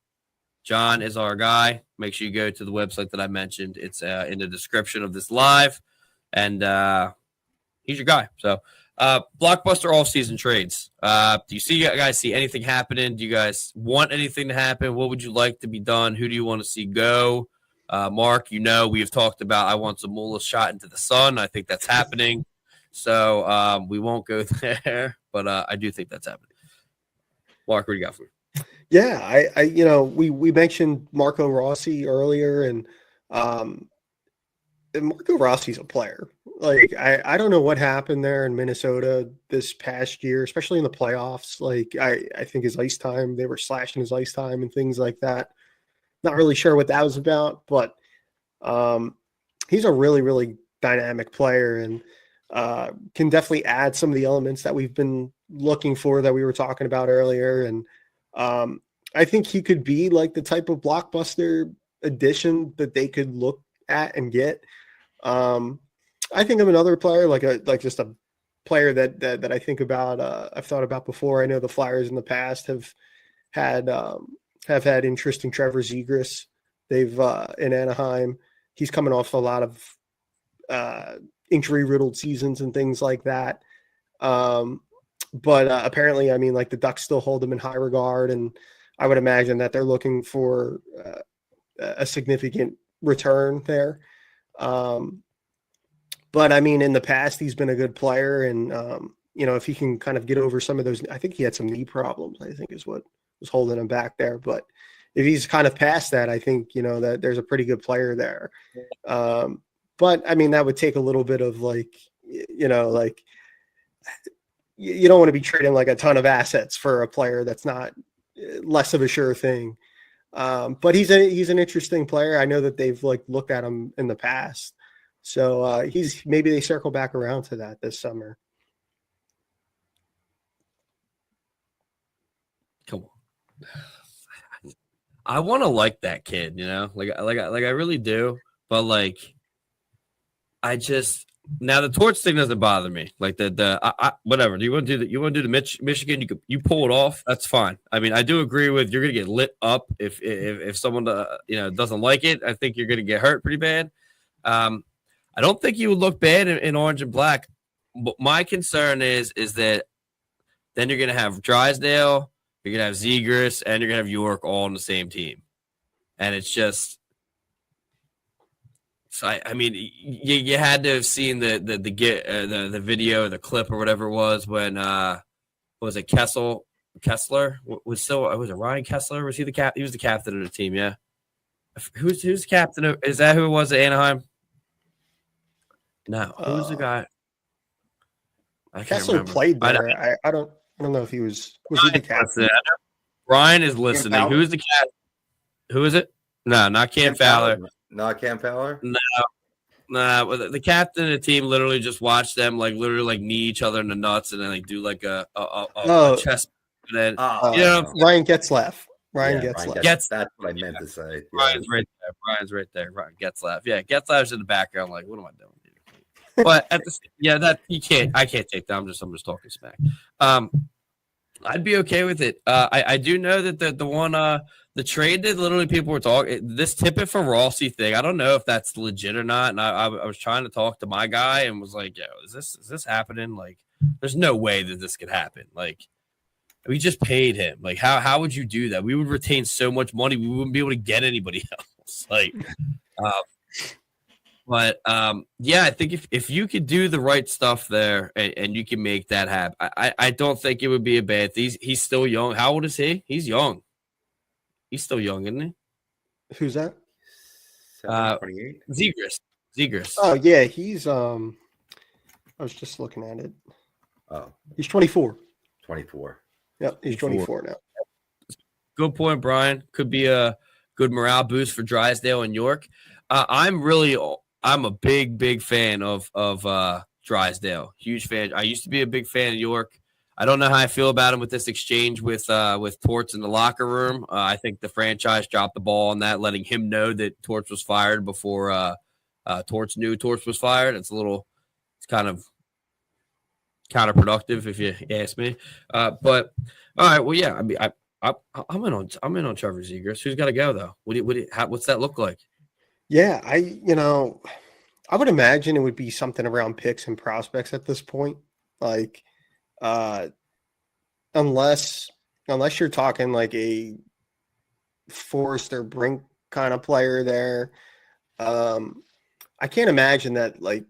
John is our guy. Make sure you go to the website that I mentioned. It's in the description of this live, and he's your guy. So blockbuster all-season trades. Do you guys see anything happening? Do you guys want anything to happen? What would you like to be done? Who do you want to see go? Mark, we have talked about I want Zamula shot into the sun. I think that's happening. So we won't go there, but I do think that's happening. Mark, what do you got for me? Yeah, we mentioned Marco Rossi earlier, and Marco Rossi's a player. Like, I don't know what happened there in Minnesota this past year, especially in the playoffs. Like, I think his ice time, they were slashing his ice time and things like that. Not really sure what that was about, but he's a really, really dynamic player and can definitely add some of the elements that we've been looking for that we were talking about earlier. And I think he could be like the type of blockbuster addition that they could look at and get. I think of another player, like just a player that I think about, I've thought about before. I know the Flyers in the past have had interest in Trevor Zegras. They've in Anaheim. He's coming off a lot of injury-riddled seasons and things like that. But apparently, I mean, like the Ducks still hold him in high regard, and I would imagine that they're looking for a significant return there. But I mean, in the past, he's been a good player, and if he can kind of get over some of those, I think he had some knee problems, I think is what was holding him back there. But if he's kind of past that, I think, that there's a pretty good player there. But I mean, that would take a little bit of you don't want to be trading like a ton of assets for a player that's not less of a sure thing. But he's an interesting player. I know that they've looked at him in the past. So maybe they circle back around to that this summer. Come on. I want to like that kid, like I really do. But now the torch thing doesn't bother me. Like whatever. Do you want to do that? You want to do the Michigan? You pull it off. That's fine. I mean, I do agree with you're going to get lit up if someone doesn't like it. I think you're going to get hurt pretty bad. I don't think you would look bad in orange and black. But my concern is that then you're going to have Drysdale, you're going to have Zegras, and you're going to have York all on the same team. And it's just – so I mean, you had to have seen the video, the clip or whatever it was when was it Kessler? Was it Ryan Kessler? Was he the cap? He was the captain of the team, yeah. Who's the captain? Is that who it was at Anaheim? No, who's the guy? Kessler played there. I don't know if he was he the captain? Ryan is listening. Who's the captain? Who is it? No, not Cam Fowler. Not Cam Fowler? No. The captain of the team literally just watched them literally knee each other in the nuts and then do a chest. And then, Ryan Getzlaf. Ryan Getzlaf. That's what I meant to say. Ryan's right there. Ryan Getzlaf. Yeah, Getzlaf's in the background. What am I doing? But I can't take that. I'm just talking smack. I'd be okay with it. I do know that the one the trade that literally people were talking this Tippett for Rossi thing. I don't know if that's legit or not. And I was trying to talk to my guy and was like, "Yo, is this happening? There's no way that this could happen. We just paid him. How would you do that? We would retain so much money. We wouldn't be able to get anybody else. But I think if you could do the right stuff there and you can make that happen, I don't think it would be a bad thing. He's still young. How old is he? He's young. He's still young, isn't he? Who's that? 28. Zegras. Oh yeah, he's I was just looking at it. Oh, he's 24. 24. Yep, he's 24 now. Good point, Brian. Could be a good morale boost for Drysdale and York. I'm a big fan of Drysdale. Huge fan. I used to be a big fan of York. I don't know how I feel about him with this exchange with Torts in the locker room. I think the franchise dropped the ball on that, letting him know that Torts was fired before Torts knew Torts was fired. It's kind of counterproductive if you ask me. But all right, well, yeah. I mean, I'm in on Trevor Zegras. Who's got to go though? What's that look like? Yeah, I would imagine it would be something around picks and prospects at this point. Like, unless you're talking like a Forrester Brink kind of player there, I can't imagine that. Like,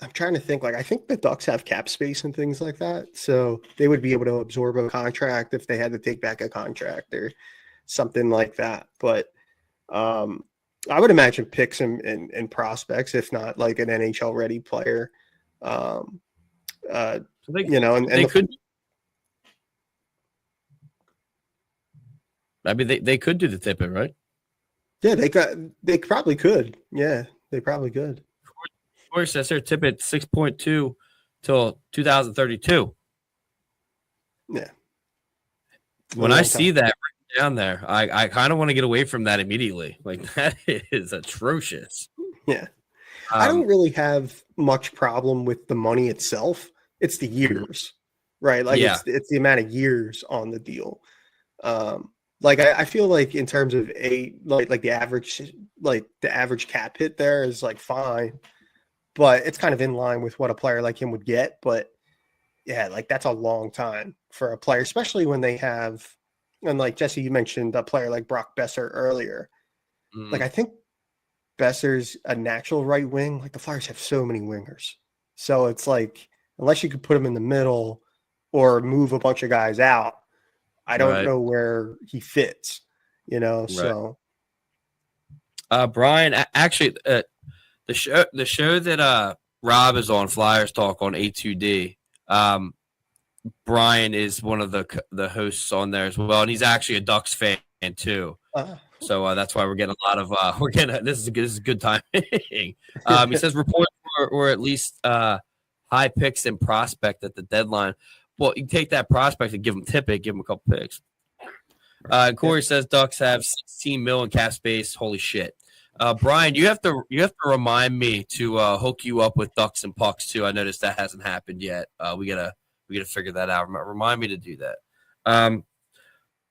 I'm trying to think. Like, I think the Ducks have cap space and things like that, so they would be able to absorb a contract if they had to take back a contract or something like that. But I would imagine picks and prospects, if not like an NHL ready player. They could. I mean, they could do the tippet, right? Yeah, they probably could. Yeah, they probably could. Of course, that's their tippet 6.2 till 2032. Yeah. When I see that written down there, I kind of want to get away from that immediately. Like, that is atrocious. Yeah. I don't really have much problem with the money itself. It's the years, right? Like, it's the amount of years on the deal. Like, I feel like in terms of the average cap hit there is like fine, but it's kind of in line with what a player like him would get. But yeah, like, that's a long time for a player, especially when they have, and like Jesse, you mentioned a player like Brock Besser earlier. Like, I think Besser's a natural right wing. Like, the Flyers have so many wingers. So it's like, unless you could put him in the middle or move a bunch of guys out, I don't know where he fits, Right. So, Brian, actually, the show that Rob is on, Flyers Talk on A2D. Brian is one of the hosts on there as well, and he's actually a Ducks fan too. So that's why we're getting a lot of this is good timing. He says reports were at least high picks and prospect at the deadline. Well, you take that prospect and give him Tippett, give him a couple picks. Corey says Ducks have 16 million in cap space. Holy shit. Brian, you have to remind me to hook you up with Ducks and Pucks too. I noticed that hasn't happened yet. We gotta figure that out. Remind me to do that.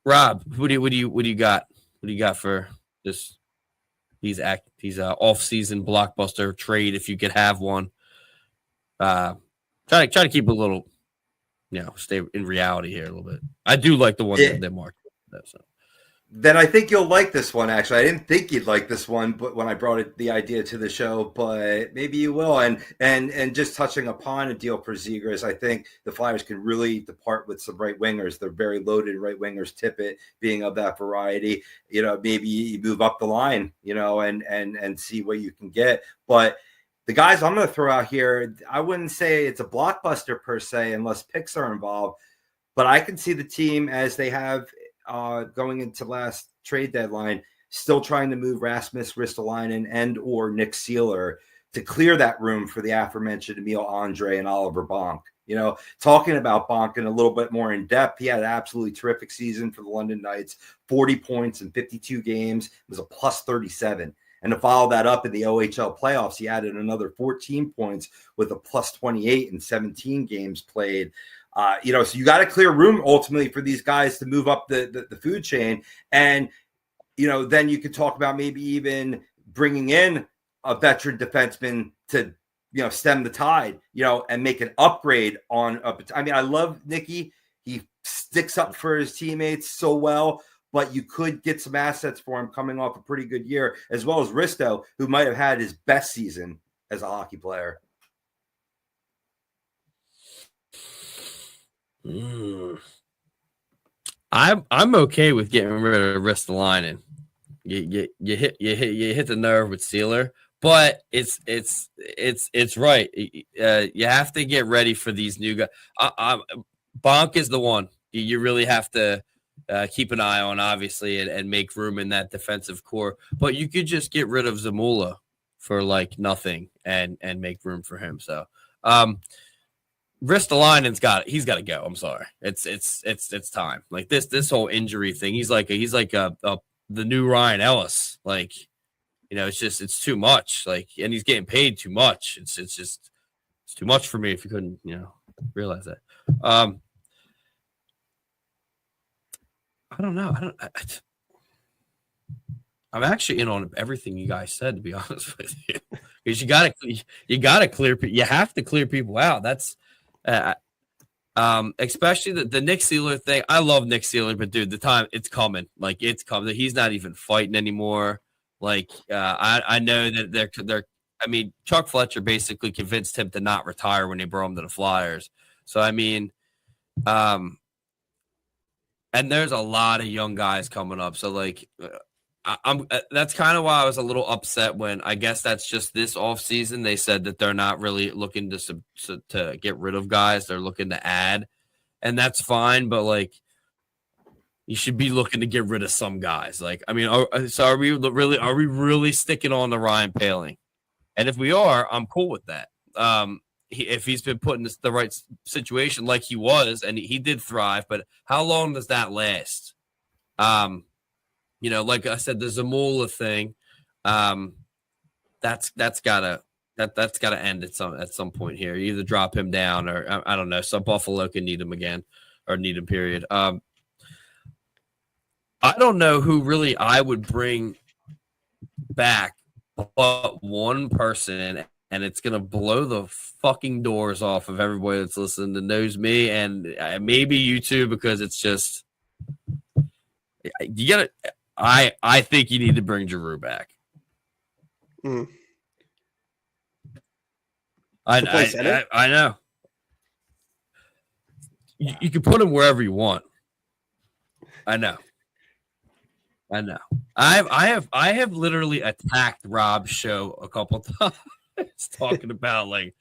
Rob, what do you got? What do you got for this? These off-season blockbuster trade, if you could have one. Try to keep a little, stay in reality here a little bit. I do like the one that Mark. So. Then I think you'll like this one. Actually, I didn't think you'd like this one, but when I brought the idea to the show, but maybe you will. And just touching upon a deal for Zegras, I think the Flyers can really depart with some right wingers. They're very loaded right wingers. Tippett being of that variety. Maybe you move up the line. And see what you can get. But the guys I'm going to throw out here, I wouldn't say it's a blockbuster per se, unless picks are involved. But I can see the team as they have. Going into last trade deadline, still trying to move Rasmus Ristolainen and or Nick Seeler to clear that room for the aforementioned Emil Andre and Oliver Bonk. Talking about Bonk in a little bit more in depth, he had an absolutely terrific season for the London Knights, 40 points in 52 games. It was a plus 37. And to follow that up in the OHL playoffs, he added another 14 points with a plus 28 in 17 games played. So you got to clear room ultimately for these guys to move up the food chain. And, then you could talk about maybe even bringing in a veteran defenseman to, stem the tide, and make an upgrade on I love Nicky. He sticks up for his teammates so well, but you could get some assets for him coming off a pretty good year, as well as Risto, who might have had his best season as a hockey player. I'm okay with getting rid of Ristolainen. You hit the nerve with Sealer, but it's right. You have to get ready for these new guys. Bonk is the one. you really have to keep an eye on, obviously, and make room in that defensive core. But you could just get rid of Zamula for like nothing and make room for him. So Ristolainen's he's got to go. I'm sorry. It's time. Like this whole injury thing. He's like the new Ryan Ellis. Like, it's too much. Like, and he's getting paid too much. It's too much for me if you couldn't, realize that. I don't know. I'm actually in on everything you guys said, to be honest with you, because you gotta clear. You have to clear people out. That's especially the Nick Sealer thing. I love Nick Sealer, but dude, the time it's coming. Like, it's coming. He's not even fighting anymore. Like, I know that they're. I mean, Chuck Fletcher basically convinced him to not retire when they brought him to the Flyers. So I mean, and there's a lot of young guys coming up. So like, that's kind of why I was a little upset when I guess that's just this offseason. They said that they're not really looking to get rid of guys. They're looking to add, and that's fine. But like, you should be looking to get rid of some guys. Like, I mean, are we really sticking on the Ryan Poehling? And if we are, I'm cool with that. If he's been put in the right situation like he was, and he did thrive, but how long does that last? Like I said, the Zamula thing, that's gotta end at some point here. You either drop him down, or I don't know. Some Buffalo can need him again, or need him. Period. I don't know who really I would bring back, but one person, and it's gonna blow the fucking doors off of everybody that's listening that knows me, and maybe you too, because it's just you gotta. I think you need to bring Giroux back. I know. You can put him wherever you want. I know. I have literally attacked Rob's show a couple times talking about, like,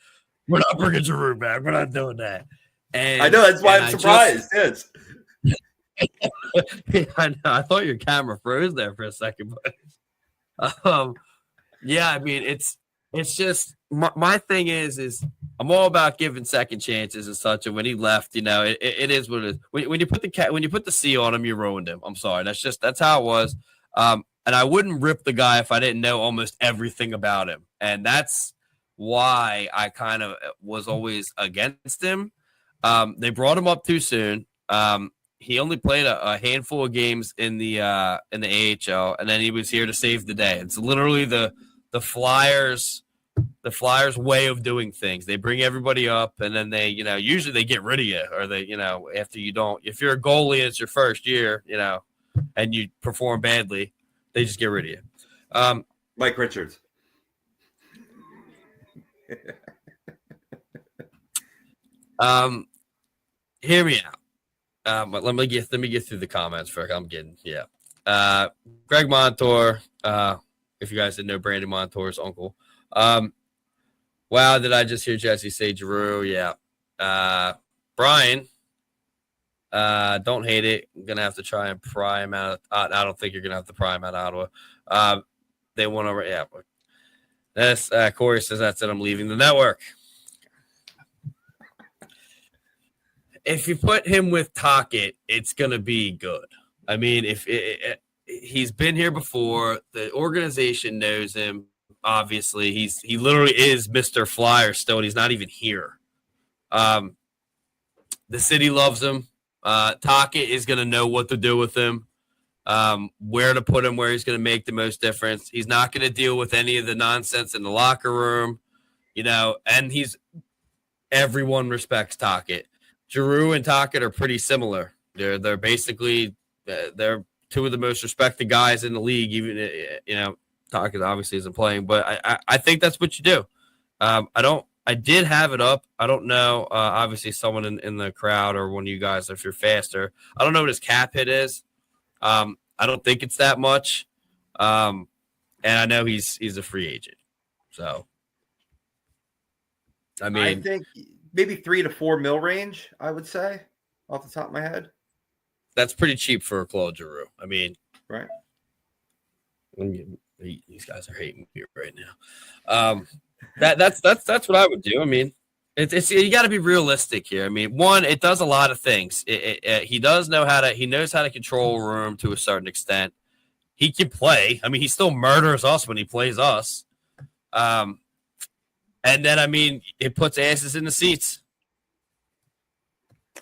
we're not bringing Giroux back. We're not doing that. And I know, that's why I'm surprised. Yes. I know. I thought your camera froze there for a second, but yeah, I mean, it's just my thing is I'm all about giving second chances and such. And when he left, it is what it is. When you put the C on him, you ruined him. I'm sorry. That's how it was. And I wouldn't rip the guy if I didn't know almost everything about him. And that's why I kind of was always against him. They brought him up too soon. He only played a handful of games in the AHL, and then he was here to save the day. It's literally the Flyers way of doing things. They bring everybody up, and then they, usually they get rid of you, or they, after you don't. If you're a goalie, it's your first year, and you perform badly, they just get rid of you. Mike Richards. Hear me out. But let me get through the comments first. I'm getting Greg Montour. If you guys didn't know, Brandon Montour's uncle. Wow, did I just hear Jesse say Giroux? Yeah. Brian, don't hate it. I'm gonna have to try and pry him out. I don't think you're gonna have to pry him out of Ottawa. They won over. Yeah. This Corey says that's it. I'm leaving the network. If you put him with Tocchet, it's going to be good. I mean, if he's been here before, the organization knows him. Obviously, he literally is Mr. Flyer still, and he's not even here. The city loves him. Tocchet is going to know what to do with him, where to put him, where he's going to make the most difference. He's not going to deal with any of the nonsense in the locker room, and everyone respects Tocchet. Giroux and Tocchet are pretty similar. They're basically they're two of the most respected guys in the league. Even Tocchet obviously isn't playing, but I think that's what you do. I did have it up. I don't know. Obviously, someone in the crowd or one of you guys, if you're faster, I don't know what his cap hit is. I don't think it's that much, and I know he's a free agent. So, I mean, I think maybe $3 to $4 million range, I would say, off the top of my head. that's pretty cheap for Claude Giroux. I mean, right. These guys are hating me right now. That's what I would do. I mean, it's you got to be realistic here. I mean, one, it does a lot of things. He knows how to control a room to a certain extent. He can play. I mean, he still murders us when he plays us. And then, I mean, it puts asses in the seats.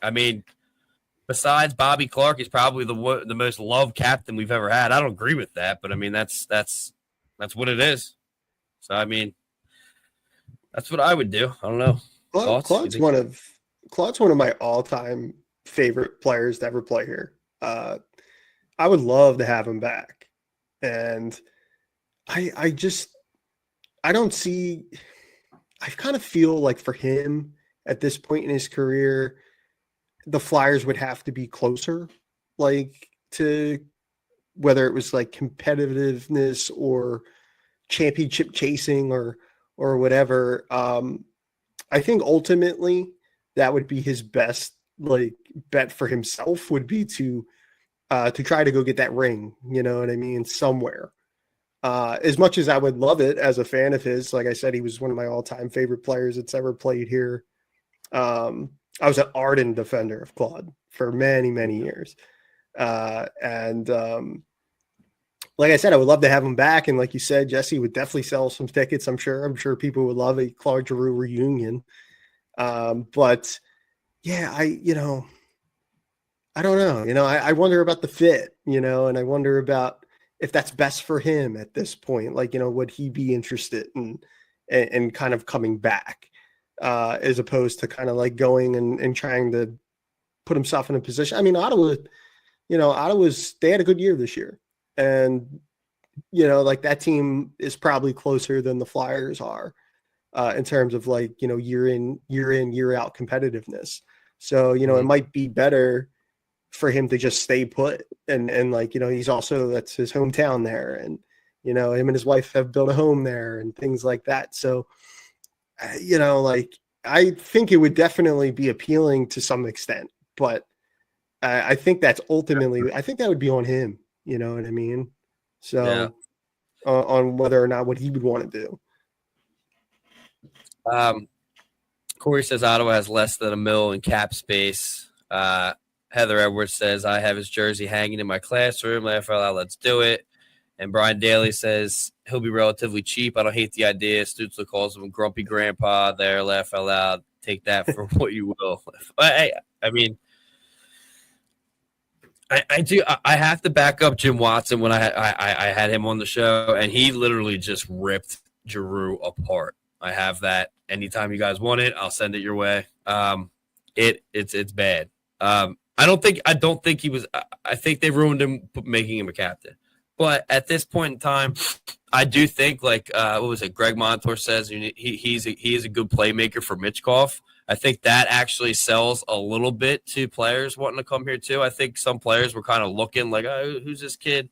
I mean, besides Bobby Clark, he's probably the most loved captain we've ever had. I don't agree with that, but I mean, that's what it is. So, I mean, that's what I would do. I don't know. Claude's one of my all-time favorite players to ever play here. I would love to have him back. And I kind of feel like for him at this point in his career, the Flyers would have to be closer, like to whether it was like competitiveness or championship chasing or whatever. I think ultimately that would be his best like bet for himself would be to try to go get that ring, you know what I mean, somewhere. As much as I would love it as a fan of his, like I said, he was one of my all-time favorite players that's ever played here. I was an ardent defender of Claude for many, many years. And like I said, I would love to have him back. And like you said, Jesse would definitely sell some tickets. I'm sure people would love a Claude Giroux reunion. But yeah, I don't know. I wonder about the fit, and I wonder about if that's best for him at this point. Like, would he be interested in kind of coming back as opposed to kind of like going and trying to put himself in a position. I mean, Ottawa, they had a good year this year. And, like that team is probably closer than the Flyers are in terms of like, year in, year out competitiveness. So, it might be better for him to just stay put. And like, he's also, that's his hometown there. And, him and his wife have built a home there and things like that. So, like, I think it would definitely be appealing to some extent, but I think that's ultimately, I think that would be on him. You know what I mean? So yeah. On whether or not what he would want to do. Corey says Ottawa has less than $1 million in cap space. Heather Edwards says, I have his jersey hanging in my classroom. Laugh out loud, let's do it. And Brian Daly says he'll be relatively cheap. I don't hate the idea. Stutzel calls him grumpy grandpa there. Laugh out loud. Take that for what you will. I mean, I do. I have to back up Jim Watson when I had him on the show, and he literally just ripped Giroux apart. I have that. Anytime you guys want it, I'll send it your way. It's bad. I don't think he was. I think they ruined him making him a captain. But at this point in time, I do think like what was it? Greg Montour says he is a good playmaker for Mitchkov. I think that actually sells a little bit to players wanting to come here too. I think some players were kind of looking like, oh, who's this kid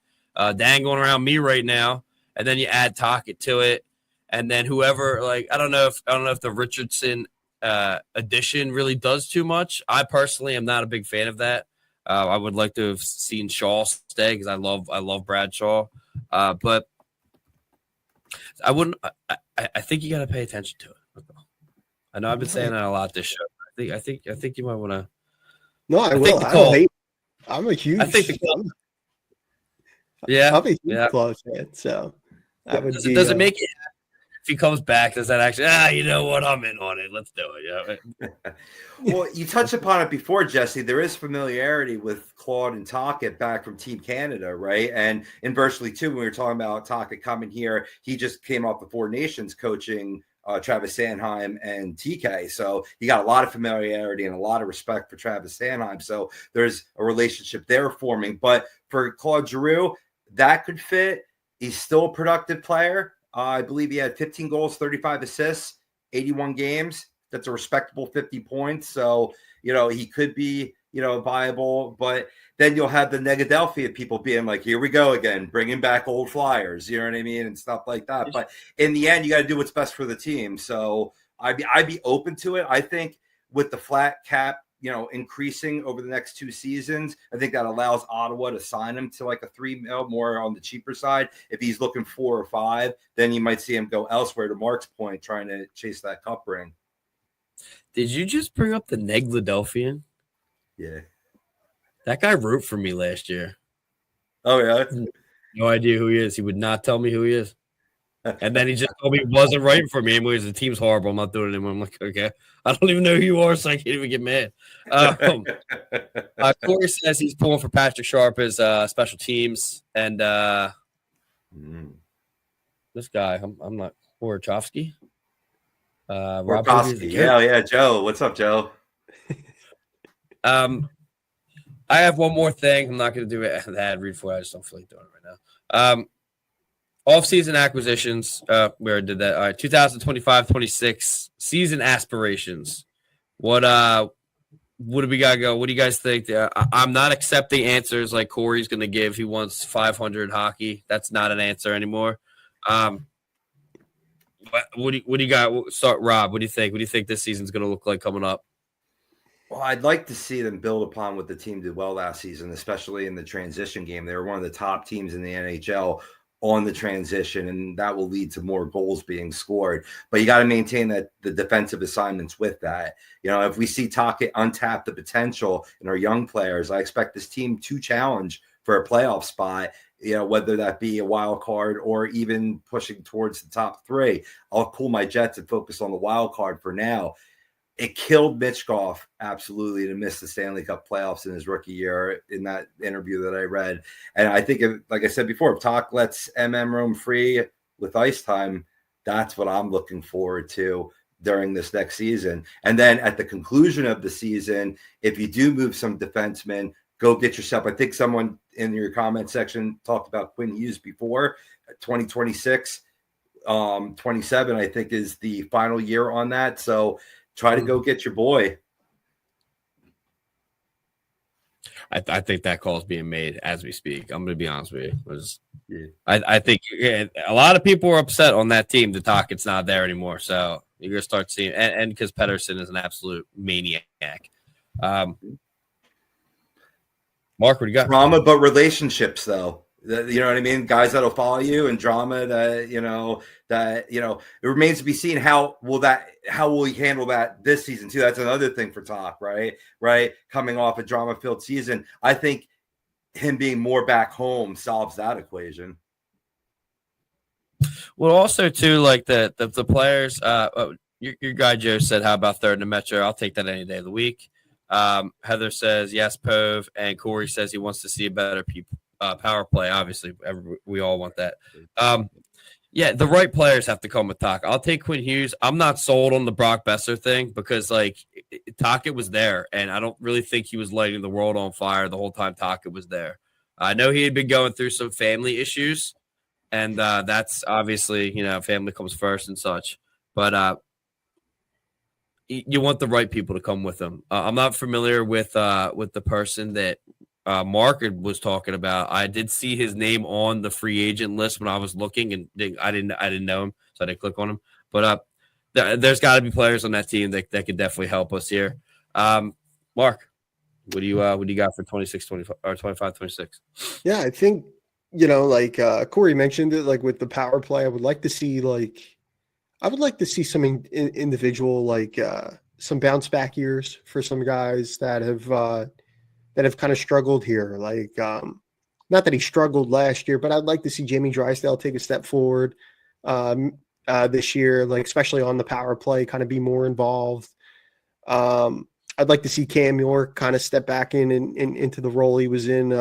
dangling around me right now? And then you add Tocchet to it, and then whoever like I don't know if the Richardson addition really does too much. I personally am not a big fan of that. I would like to have seen Shaw stay because I love Bradshaw, but I wouldn't. I think you got to pay attention to it. I know I've been saying that a lot this show. I think you might want to. No, I will. I don't hate. I'm a huge. I think I'm a huge Claude fan. So does it make it? If he comes back, does that actually? You know what? I'm in on it. Let's do it. Yeah. Well, you touched upon it before, Jesse. There is familiarity with Claude and Tocchet back from Team Canada, right? And inversely too, when we were talking about Tocchet coming here, he just came off the Four Nations coaching Travis Sanheim and TK. So he got a lot of familiarity and a lot of respect for Travis Sanheim. So there's a relationship there forming. But for Claude Giroux, that could fit. He's still a productive player. I believe he had 15 goals, 35 assists, 81 games. That's a respectable 50 points. So, he could be, viable. But then you'll have the Negadelphia people being like, here we go again, bringing back old Flyers, you know what I mean? And stuff like that. But in the end, you got to do what's best for the team. So I'd be open to it. I think with the flat cap increasing over the next 2 seasons. I think that allows Ottawa to sign him to like a $3 million, more on the cheaper side. If he's looking 4 or 5, then you might see him go elsewhere, to Mark's point, trying to chase that cup ring. Did you just bring up the Negladelphian? Yeah. That guy wrote for me last year. Oh, yeah? No idea who he is. He would not tell me who he is. And then he just told me he wasn't writing for me. Anyways, the team's horrible. I'm not doing it anymore. I'm like, okay. I don't even know who you are, so I can't even get mad. Corey says he's pulling for Patrick Sharp as special teams. And this guy, I'm not Warchowski. Warchowski. Yeah, Joe. What's up, Joe? I have one more thing. I'm not going to do it the ad read for it. I just don't feel like doing it right now. Off-season acquisitions. We already did that. All right, 2025-26 season aspirations. What do we got to go? What do you guys think? I'm not accepting answers like Corey's going to give. He wants 500 hockey. That's not an answer anymore. What do you got? Start, Rob. What do you think? What do you think this season's going to look like coming up? Well, I'd like to see them build upon what the team did well last season, especially in the transition game. They were one of the top teams in the NHL on the transition, and that will lead to more goals being scored. But you got to maintain that the defensive assignments with that. If we see Tocchet untap the potential in our young players, I expect this team to challenge for a playoff spot, whether that be a wild card or even pushing towards the top 3. I'll cool my jets and focus on the wild card for now. It killed Mitchkov absolutely to miss the Stanley Cup playoffs in his rookie year in that interview that I read. And I think, like I said before, if Talk lets roam free with ice time, that's what I'm looking forward to during this next season. And then at the conclusion of the season, if you do move some defensemen, go get yourself. I think someone in your comment section talked about Quinn Hughes before. 2026, 27, I think, is the final year on that. So try to go get your boy. I think that call is being made as we speak. I'm going to be honest with you. I think a lot of people are upset on that team. The talk, it's not there anymore. So you're going to start seeing, and because Pettersson is an absolute maniac. Mark, what do you got? Drama, but relationships, though. You know what I mean? Guys that'll follow you, and drama that it remains to be seen how will he handle that this season too. That's another thing for Talk, right? Coming off a drama-filled season, I think him being more back home solves that equation. Well, also too, like the players. Your guy Joe said, "How about third in the Metro?" I'll take that any day of the week. Heather says yes, Pove, and Corey says he wants to see a better power play. Obviously, we all want that. Yeah, the right players have to come with Talk. I'll take Quinn Hughes. I'm not sold on the Brock Besser thing because Tocchet was there, and I don't really think he was lighting the world on fire the whole time Tocchet was there. I know he had been going through some family issues, and that's obviously family comes first and such. But you want the right people to come with him. I'm not familiar with the person that Mark was talking about. I did see his name on the free agent list when I was looking, and I didn't know him, so I didn't click on him. But there's got to be players on that team that could definitely help us here. Mark, what do you got for 26-25 or 25-26? Yeah, I think Corey mentioned it. With the power play, I would like to see some individual some bounce back years for some guys that have kind of struggled here. Not that he struggled last year, but I'd like to see Jamie Drysdale take a step forward this year, especially on the power play, kind of be more involved. I'd like to see Cam York kind of step back into the role he was in.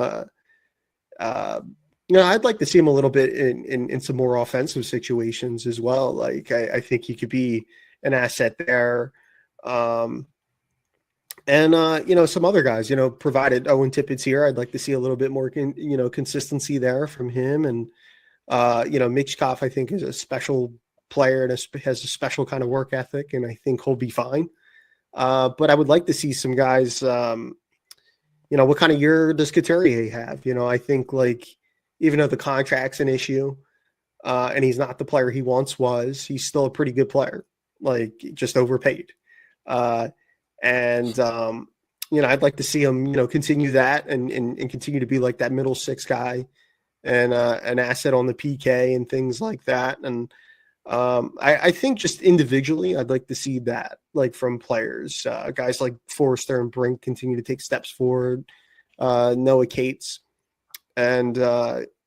I'd like to see him a little bit in some more offensive situations as well. I think he could be an asset there. And some other guys, provided Owen Tippett's here, I'd like to see a little bit more, consistency there from him. And, Mitchkov, I think, is a special player and has a special kind of work ethic, and I think he'll be fine. But I would like to see some guys, what kind of year does Couturier have? I think, even though the contract's an issue and he's not the player he once was, he's still a pretty good player, just overpaid. And I'd like to see him, continue that and continue to be like that middle six guy and an asset on the PK and things like that. And I think just individually, I'd like to see that, like from players, guys like Forrester and Brink continue to take steps forward, Noah Cates. And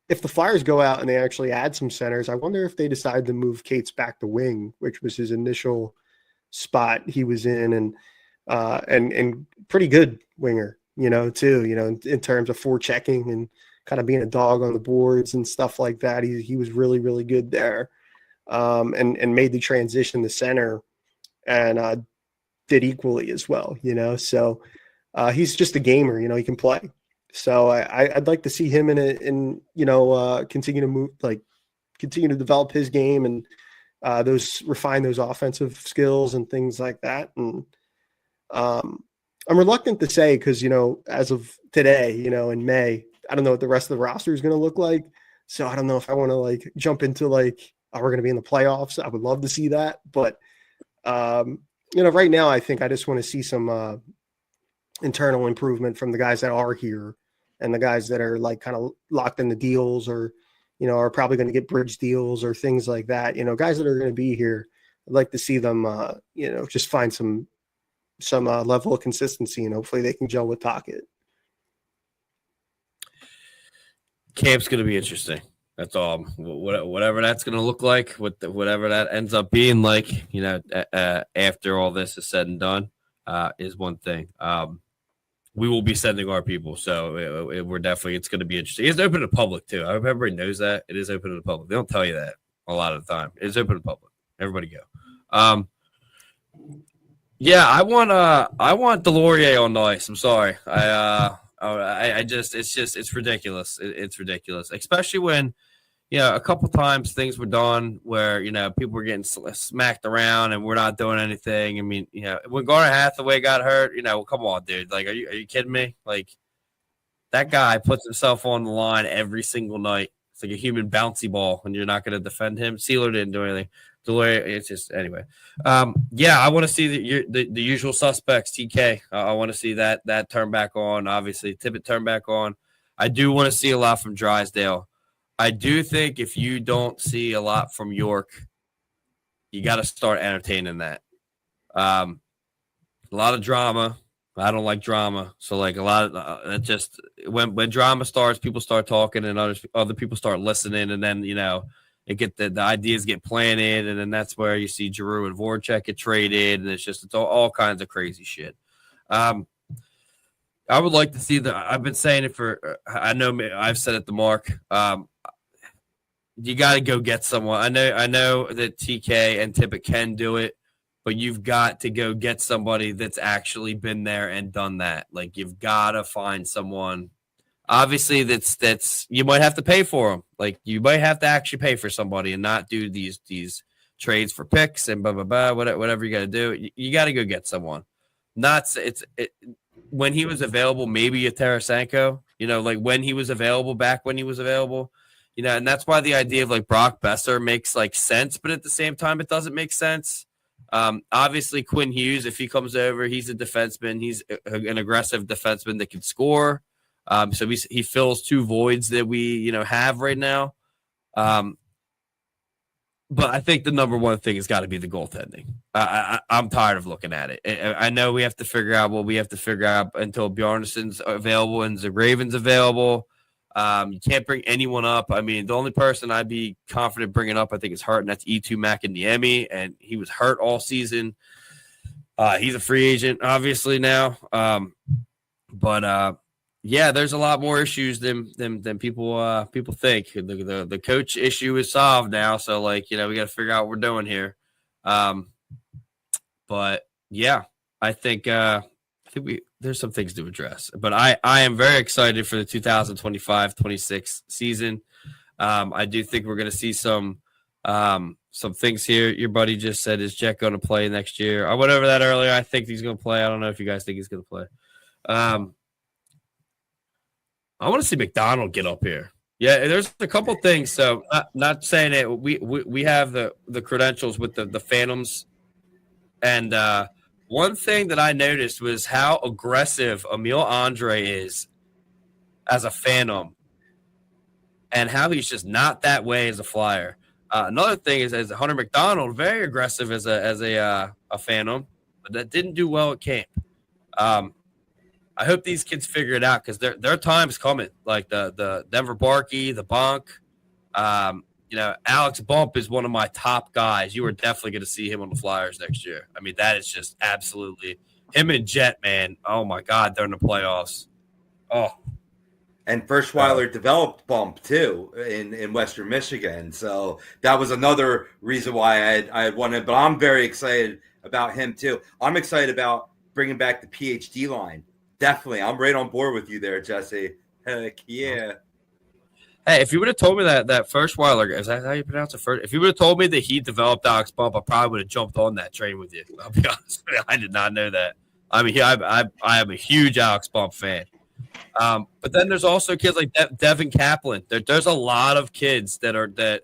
if the Flyers go out and they actually add some centers, I wonder if they decide to move Cates back to wing, which was his initial spot he was in, and pretty good winger, too, in terms of forechecking and kind of being a dog on the boards and stuff like that. He was really, really good there, and made the transition to center and did equally as well, So he's just a gamer, he can play. So I'd like to see him continue to move, continue to develop his game and refine those offensive skills and things like that. And I'm reluctant to say because, as of today, in May, I don't know what the rest of the roster is going to look like. So I don't know if I want to jump into we're going to be in the playoffs. I would love to see that. But, right now, I think I just want to see some internal improvement from the guys that are here and the guys that are kind of locked in the deals or, are probably going to get bridge deals or things like that. Guys that are going to be here, I'd like to see them, just find some level of consistency, and hopefully they can gel with Tocchet. Camp's going to be interesting. That's all. Whatever that's going to look like, whatever that ends up being like, after all this is said and done, is one thing. We will be sending our people, so it's going to be interesting. It's open to the public too. I hope everybody knows that it is open to the public. They don't tell you that a lot of the time. It's open to the public. Everybody go. Yeah, I want Delorier on the ice. I'm sorry. It's ridiculous. It's ridiculous, especially when, a couple times things were done where, people were getting smacked around and we're not doing anything. I mean, when Garner Hathaway got hurt, come on, dude. Are you kidding me? That guy puts himself on the line every single night. It's like a human bouncy ball and you're not going to defend him. Sealer didn't do anything. It's just, anyway. I want to see the usual suspects, TK. I want to see that turn back on. Obviously, Tippett turn back on. I do want to see a lot from Drysdale. I do think if you don't see a lot from York, you got to start entertaining that. A lot of drama. I don't like drama. So, a lot of just when drama starts, people start talking and other people start listening. And then, the ideas get planted. And then that's where you see Giroux and Voracek get traded. And it's all kinds of crazy shit. I would like to see I've been saying it I know I've said it to Mark. You got to go get someone. I know that TK and Tippett can do it, but you've got to go get somebody that's actually been there and done that. You've got to find someone. Obviously, that's you might have to pay for them. You might have to actually pay for somebody and not do these trades for picks and blah blah blah. Whatever you got to do, you got to go get someone. When he was available, maybe a Tarasenko. When he was available, back when he was available. And that's why the idea of Brock Besser makes sense, but at the same time, it doesn't make sense. Obviously, Quinn Hughes, if he comes over, he's a defenseman. He's an aggressive defenseman that can score. So he fills two voids that we have right now. But I think the number one thing has got to be the goaltending. I'm tired of looking at it. I know we have to figure out what we have to figure out until Bjarnason's available and Raven's available. You can't bring anyone up. I mean, the only person I'd be confident bringing up, I think, is hurt, and that's E2 McInniemi, and he was hurt all season. He's a free agent, obviously, now. There's a lot more issues than people think. The coach issue is solved now, so we got to figure out what we're doing here. I think there's some things to address, but I am very excited for the 2025-26 season. I do think we're going to see some things here. Your buddy just said, is Jet going to play next year? I went over that earlier. I think he's going to play. I don't know if you guys think he's going to play. I want to see McDonald get up here. Yeah, there's a couple things. So not saying it. We have the credentials with the Phantoms, and one thing that I noticed was how aggressive Emil Andre is as a Phantom, and how he's just not that way as a Flyer. Another thing is, as Hunter McDonald, very aggressive as a Phantom, but that didn't do well at camp. I hope these kids figure it out because their time's coming. Like the Denver Barkey, the Bonk. Alex Bump is one of my top guys. You are definitely going to see him on the Flyers next year. I mean, that is just absolutely him and Jet, man. Oh my God, they're in the playoffs. Oh. And Firschweiler developed Bump too in Western Michigan, so that was another reason why I had wanted. But I'm very excited about him too. I'm excited about bringing back the PhD line. Definitely, I'm right on board with you there, Jesse. Heck yeah. Hey, if you would have told me that Firschweiler, is that how you pronounce it? If you would have told me that he developed Alex Bump, I probably would have jumped on that train with you. I'll be honest with you. I did not know that. I mean, I am a huge Alex Bump fan. But then there's also kids like Devin Kaplan. There's a lot of kids that I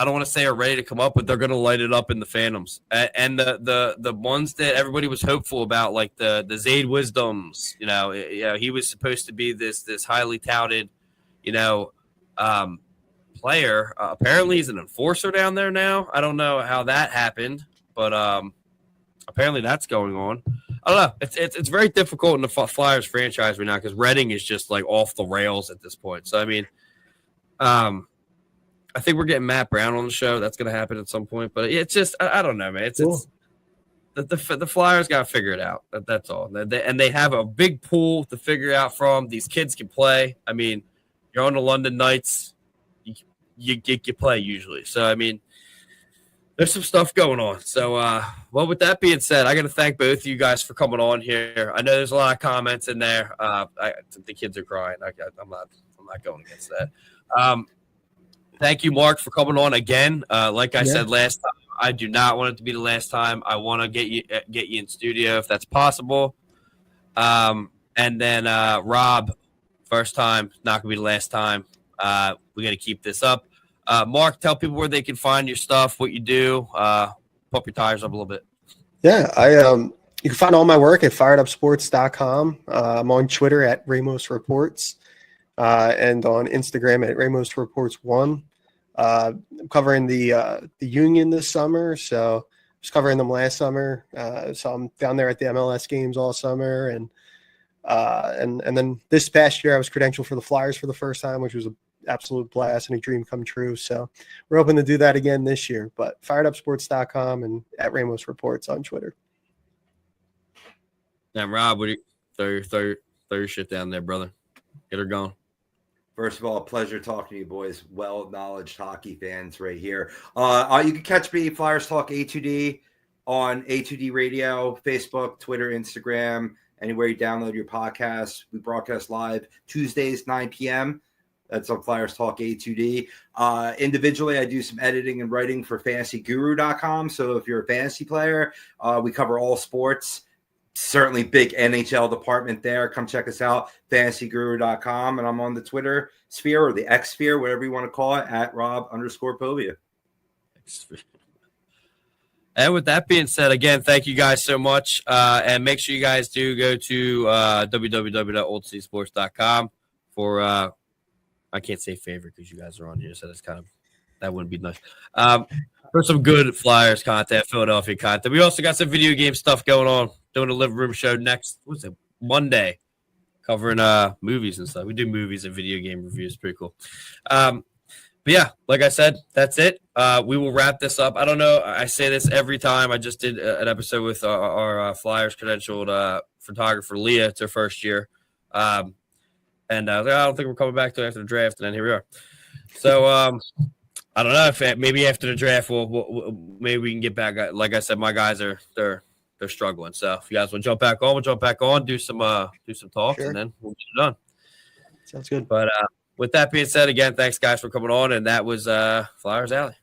don't want to say are ready to come up, but they're going to light it up in the Phantoms. And the ones that everybody was hopeful about, like the Zayd Wisdoms, he was supposed to be this highly touted, player. Apparently he's an enforcer down there now. I don't know how that happened, but apparently that's going on. I don't know. It's very difficult in the Flyers franchise right now because Reading is just like off the rails at this point. So I mean, I think we're getting Matt Brown on the show. That's going to happen at some point. But it's just I don't know, man. It's the Flyers got to figure it out. That's all. And they have a big pool to figure out from. These kids can play. I mean, you're on the London Knights. You play usually. So I mean, there's some stuff going on. So, with that being said, I got to thank both of you guys for coming on here. I know there's a lot of comments in there. The kids are crying. I'm not going against that. Thank you, Mark, for coming on again. Like I said last time, I do not want it to be the last time. I want to get you in studio if that's possible. And then Rob, first time, not going to be the last time. We're going to keep this up. Mark, tell people where they can find your stuff, what you do. Pump your tires up a little bit. Yeah, you can find all my work at firedupsports.com. I'm on Twitter at Ramos Reports and on Instagram at Ramos Reports 1. I'm covering the Union this summer, so I was covering them last summer. So I'm down there at the MLS games all summer, and then this past year I was credentialed for the Flyers for the first time, which was an absolute blast and a dream come true. So we're hoping to do that again this year. But firedupsports.com and at Ramos Reports on Twitter. Now, Rob, what do you throw your shit down there, brother? Get her going. First of all, pleasure talking to you boys. Well-knowledged hockey fans right here. You can catch me, Flyers Talk A2D, on A2D Radio, Facebook, Twitter, Instagram, anywhere you download your podcast. We broadcast live Tuesdays, 9 p.m. That's on Flyers Talk A2D. Individually, I do some editing and writing for fantasyguru.com. So if you're a fantasy player, we cover all sports. Certainly big NHL department there. Come check us out, fantasyguru.com. And I'm on the Twitter sphere or the X sphere, whatever you want to call it, at Rob_Povia. And with that being said, again, thank you guys so much. And make sure you guys do go to www.oldcitysports.com for I can't say favorite because you guys are on here, so that's kind of that wouldn't be nice. For some good Flyers content, Philadelphia content. We also got some video game stuff going on. Doing a living room show next, Monday, covering movies and stuff. We do movies and video game reviews. Pretty cool. But yeah, like I said, that's it. We will wrap this up. I don't know. I say this every time. I just did an episode with our Flyers credentialed photographer, Leah. It's her first year. And I was like, I don't think we're coming back to after the draft. And then here we are. So I don't know if maybe after the draft, maybe we can get back. Like I said, my guys they're struggling. So if you guys want to jump back on, we'll jump back on, do some talks, and then we'll get it done. Sounds good. But with that being said, again, thanks guys for coming on, and that was Flyers Alley.